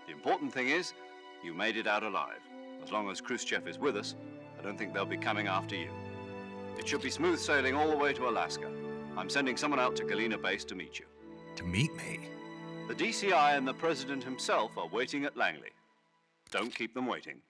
The important thing is, you made it out alive. As long as Khrushchev is with us, I don't think they'll be coming after you. It should be smooth sailing all the way to Alaska. I'm sending someone out to Galena Base to meet you. To meet me? The DCI and the President himself are waiting at Langley. Don't keep them waiting.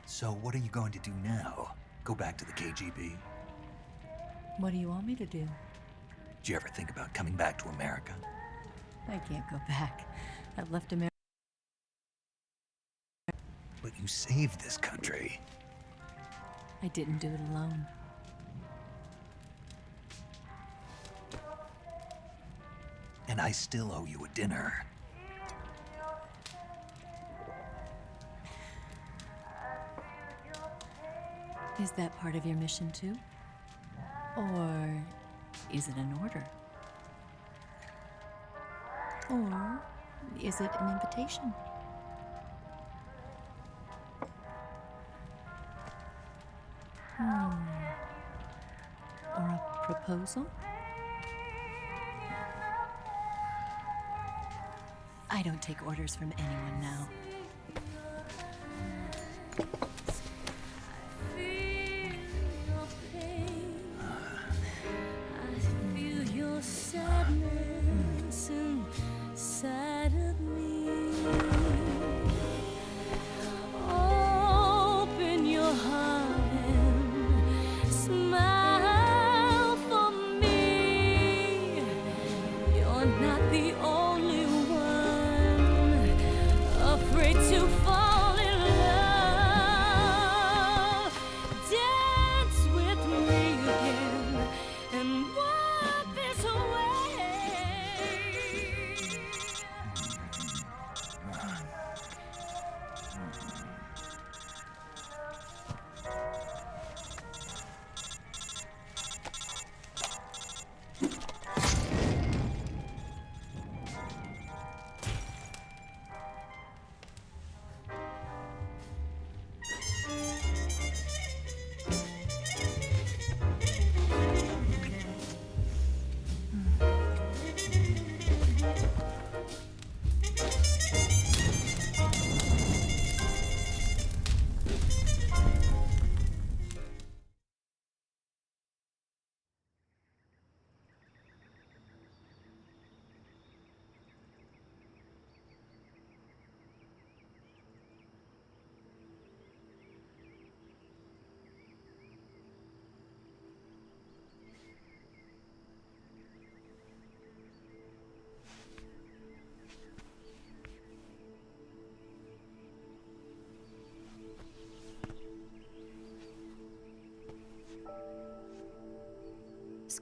So what are you going to do now? Go back to the KGB? What do you want me to do? Did you ever think about coming back to America? I can't go back. I've left America. But you saved this country. I didn't do it alone. And I still owe you a dinner. Is that part of your mission too? Or is it an order? Or is it an invitation? Or a proposal? I don't take orders from anyone now.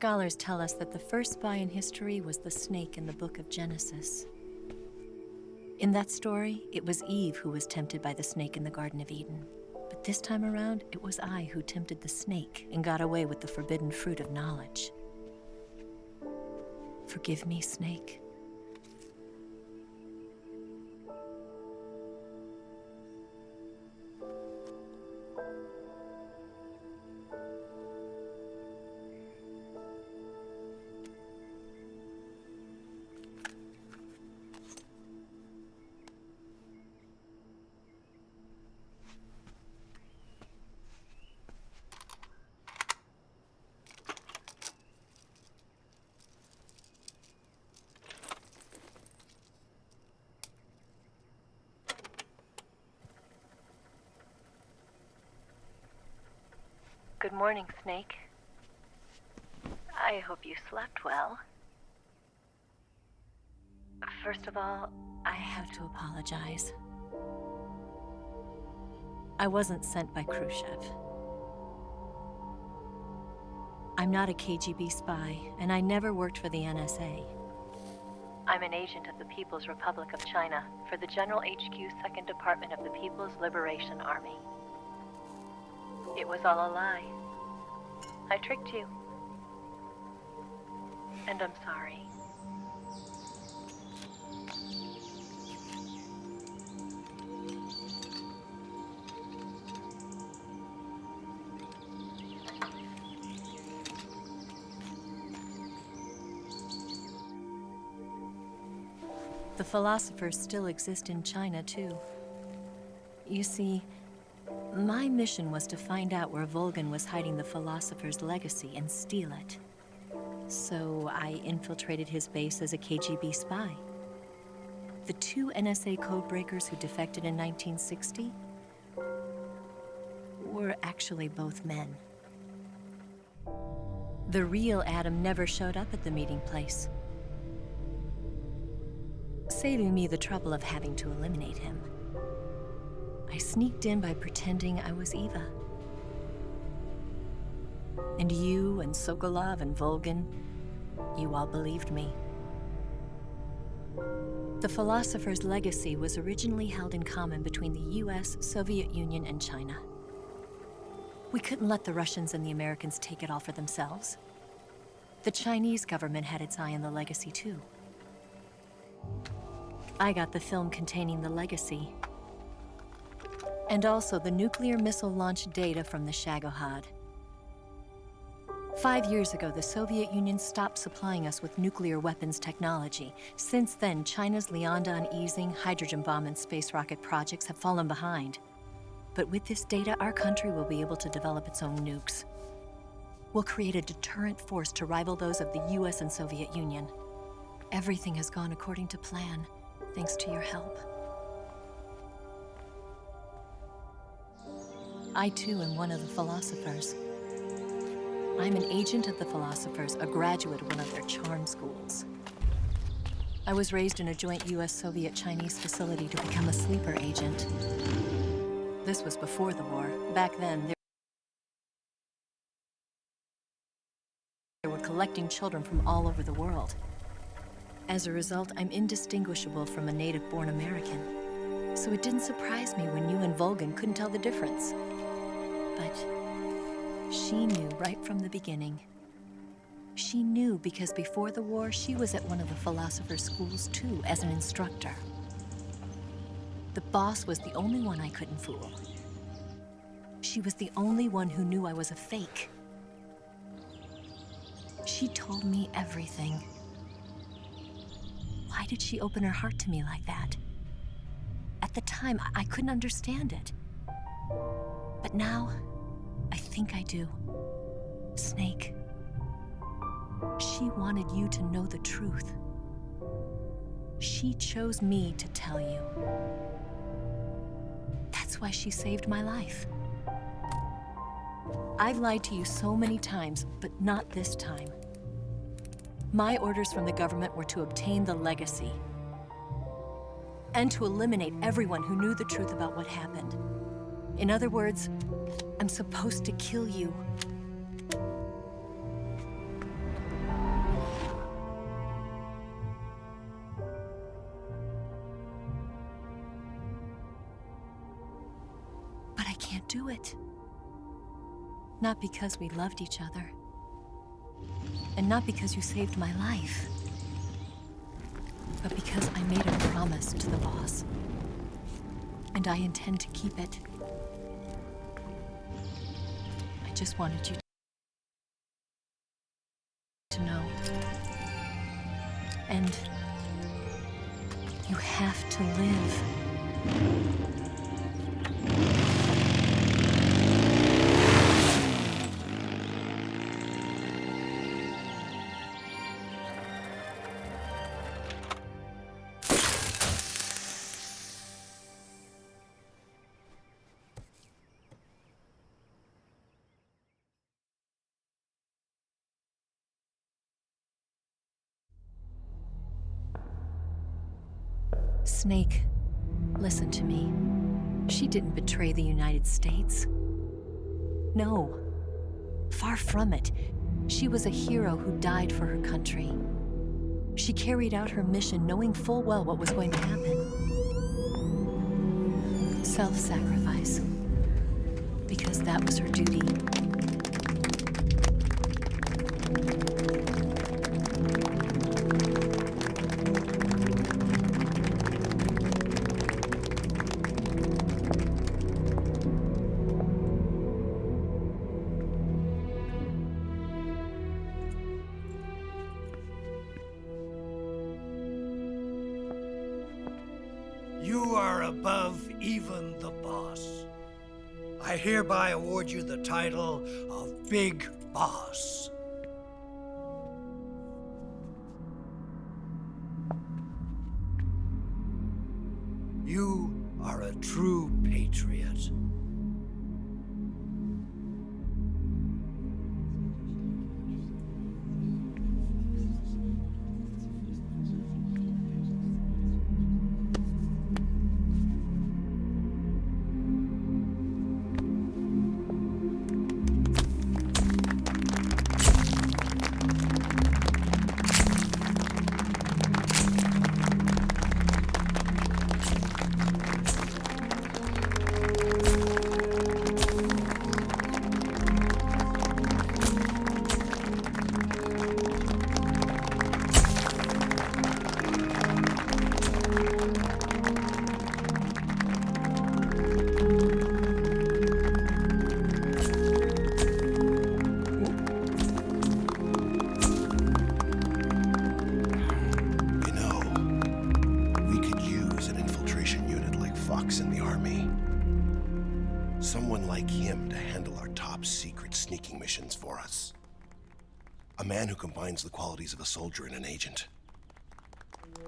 scholars tell us that the first spy in history was the snake in the book of Genesis. In that story, it was Eve who was tempted by the snake in the Garden of Eden. But this time around, it was I who tempted the snake and got away with the forbidden fruit of knowledge. Forgive me, Snake. Good morning, Snake. I hope you slept well. First of all, I have to apologize. I wasn't sent by Khrushchev. I'm not a KGB spy, and I never worked for the NSA. I'm an agent of the People's Republic of China for the General HQ 2nd Department of the People's Liberation Army. It was all a lie. I tricked you. And I'm sorry. The philosophers still exist in China, too. You see, my mission was to find out where Volgin was hiding the philosopher's legacy and steal it. So I infiltrated his base as a KGB spy. The 2 NSA codebreakers who defected in 1960 were actually both men. The real Adam never showed up at the meeting place, saving me the trouble of having to eliminate him. I sneaked in by pretending I was Eva. And you and Sokolov and Volgin, you all believed me. The philosopher's legacy was originally held in common between the US, Soviet Union, and China. We couldn't let the Russians and the Americans take it all for themselves. The Chinese government had its eye on the legacy, too. I got the film containing the legacy, and also the nuclear missile launch data from the Shagohod. 5 years ago, the Soviet Union stopped supplying us with nuclear weapons technology. Since then, China's Liaodong easing, hydrogen bomb, and space rocket projects have fallen behind. But with this data, our country will be able to develop its own nukes. We'll create a deterrent force to rival those of the US and Soviet Union. Everything has gone according to plan, thanks to your help. I, too, am one of the philosophers. I'm an agent of the philosophers, a graduate of one of their charm schools. I was raised in a joint US-Soviet-Chinese facility to become a sleeper agent. This was before the war. Back then, they were collecting children from all over the world. As a result, I'm indistinguishable from a native-born American. So it didn't surprise me when you and Volgin couldn't tell the difference. But she knew right from the beginning. She knew because before the war, she was at one of the philosopher's schools too, as an instructor. The boss was the only one I couldn't fool. She was the only one who knew I was a fake. She told me everything. Why did she open her heart to me like that? At the time, I couldn't understand it. But now, I think I do. Snake. She wanted you to know the truth. She chose me to tell you. That's why she saved my life. I've lied to you so many times, but not this time. My orders from the government were to obtain the legacy and to eliminate everyone who knew the truth about what happened. In other words, I'm supposed to kill you. can't do it. Not because we loved each other. And not because you saved my life. But because I made a promise to the boss. And I intend to keep it. I just wanted you to know. And you have to live. Snake, listen to me. She didn't betray the United States. No. Far from it. She was a hero who died for her country. She carried out her mission knowing full well what was going to happen. Self-sacrifice. Because that was her duty. You are above even the boss. I hereby award you the title of Big Boss. You are a true patriot. Someone like him to handle our top secret sneaking missions for us. A man who combines the qualities of a soldier and an agent.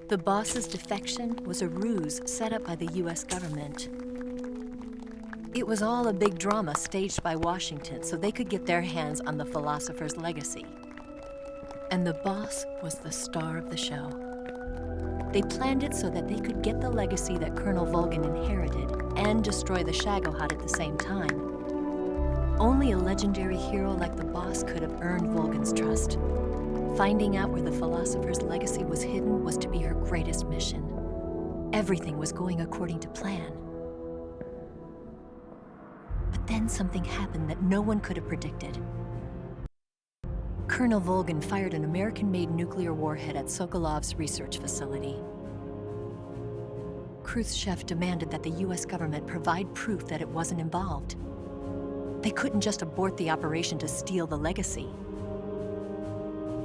The boss's defection was a ruse set up by the US government. It was all a big drama staged by Washington so they could get their hands on the philosopher's legacy. And the boss was the star of the show. They planned it so that they could get the legacy that Colonel Volgin inherited and destroy the Shagohod at the same time. Only a legendary hero like the boss could have earned Volgin's trust. Finding out where the philosopher's legacy was hidden was to be her greatest mission. Everything was going according to plan. But then something happened that no one could have predicted. Colonel Volgin fired an American-made nuclear warhead at Sokolov's research facility. Khrushchev demanded that the US government provide proof that it wasn't involved. They couldn't just abort the operation to steal the legacy.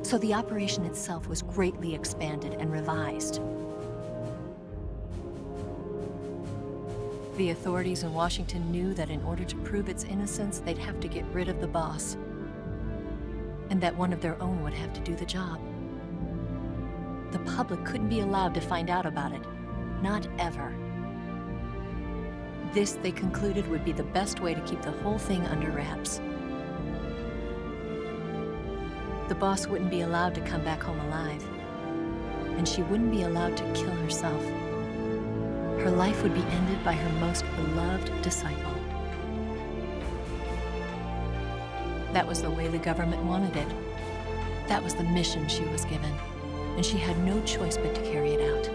So the operation itself was greatly expanded and revised. The authorities in Washington knew that in order to prove its innocence, they'd have to get rid of the boss. And that one of their own would have to do the job. The public couldn't be allowed to find out about it. Not ever. This, they concluded, would be the best way to keep the whole thing under wraps. The boss wouldn't be allowed to come back home alive. And she wouldn't be allowed to kill herself. Her life would be ended by her most beloved disciple. That was the way the government wanted it. That was the mission she was given, and she had no choice but to carry it out.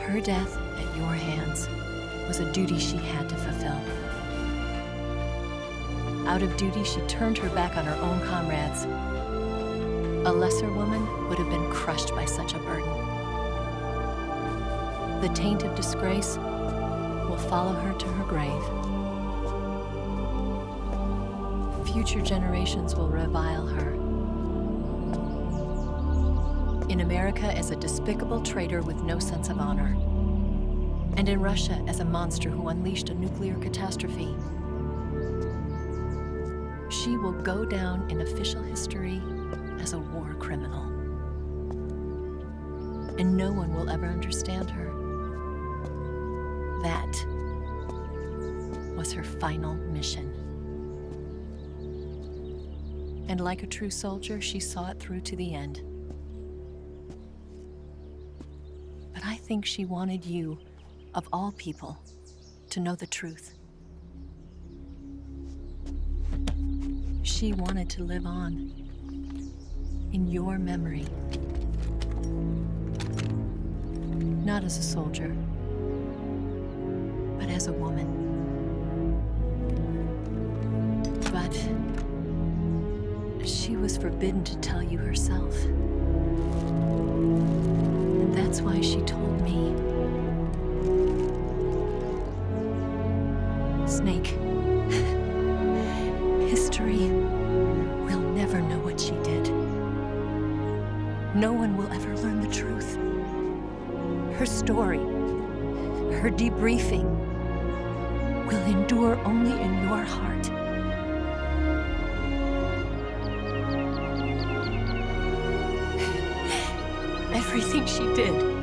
Her death at your hands was a duty she had to fulfill. Out of duty, she turned her back on her own comrades. A lesser woman would have been crushed by such a burden. The taint of disgrace will follow her to her grave. Future generations will revile her. In America as a despicable traitor with no sense of honor. And in Russia as a monster who unleashed a nuclear catastrophe. She will go down in official history as a war criminal. And no one will ever understand her. That was her final mission. And like a true soldier, she saw it through to the end. But I think she wanted you, of all people, to know the truth. She wanted to live on in your memory. Not as a soldier, but as a woman. But she was forbidden to tell you herself. And that's why she told me. Snake, history will never know what she did. No one will ever learn the truth. Her story, her debriefing, will endure only in your heart. Everything she did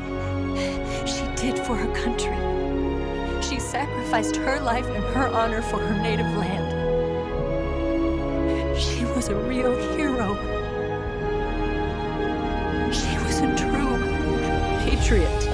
for her country. She sacrificed her life and her honor for her native land. She was a real hero. She was a true patriot.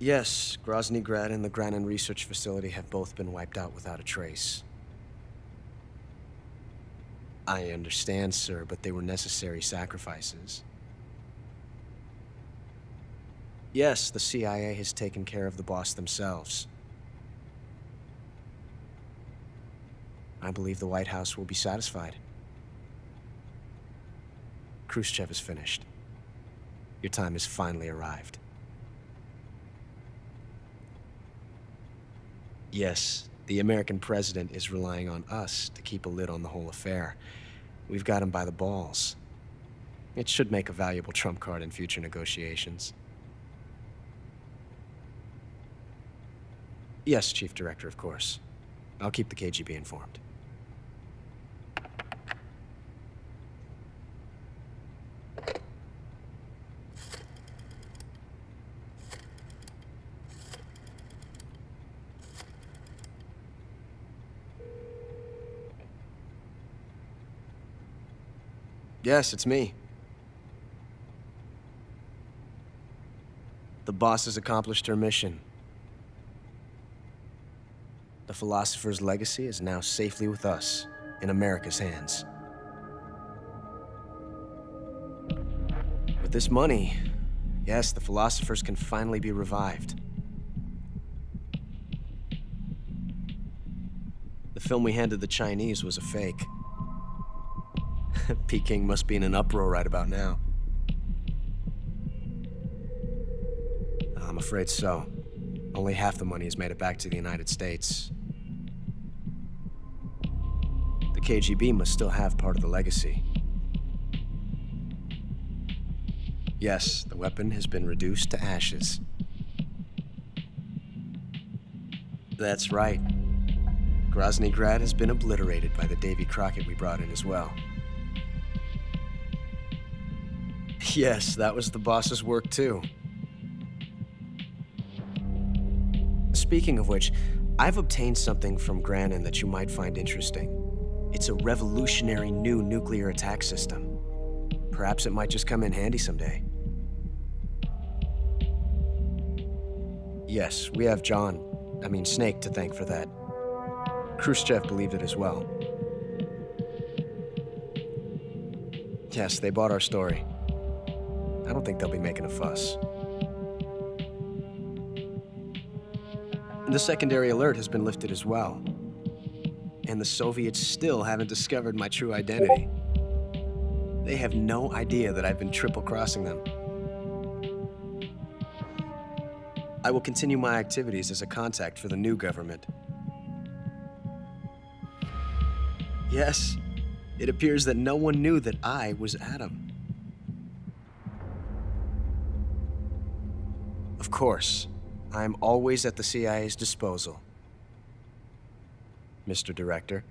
Yes, Grozny Grad and the Granin Research Facility have both been wiped out without a trace. I understand, sir, but they were necessary sacrifices. Yes, the CIA has taken care of the boss themselves. I believe the White House will be satisfied. Khrushchev is finished. Your time has finally arrived. Yes, the American president is relying on us to keep a lid on the whole affair. We've got him by the balls. It should make a valuable trump card in future negotiations. Yes, Chief Director, of course. I'll keep the KGB informed. Yes, it's me. The boss has accomplished her mission. The philosopher's legacy is now safely with us, in America's hands. With this money, yes, the philosophers can finally be revived. The film we handed the Chinese was a fake. Peking must be in an uproar right about now. I'm afraid so. Only half the money has made it back to the United States. The KGB must still have part of the legacy. Yes, the weapon has been reduced to ashes. That's right. Grozny Grad has been obliterated by the Davy Crockett we brought in as well. Yes, that was the boss's work too. Speaking of which, I've obtained something from Granin that you might find interesting. It's a revolutionary new nuclear attack system. Perhaps it might just come in handy someday. Yes, we have Snake to thank for that. Khrushchev believed it as well. Yes, they bought our story. I don't think they'll be making a fuss. The secondary alert has been lifted as well. And the Soviets still haven't discovered my true identity. They have no idea that I've been triple-crossing them. I will continue my activities as a contact for the new government. Yes, it appears that no one knew that I was Adam. Of course, I'm always at the CIA's disposal, Mr. Director.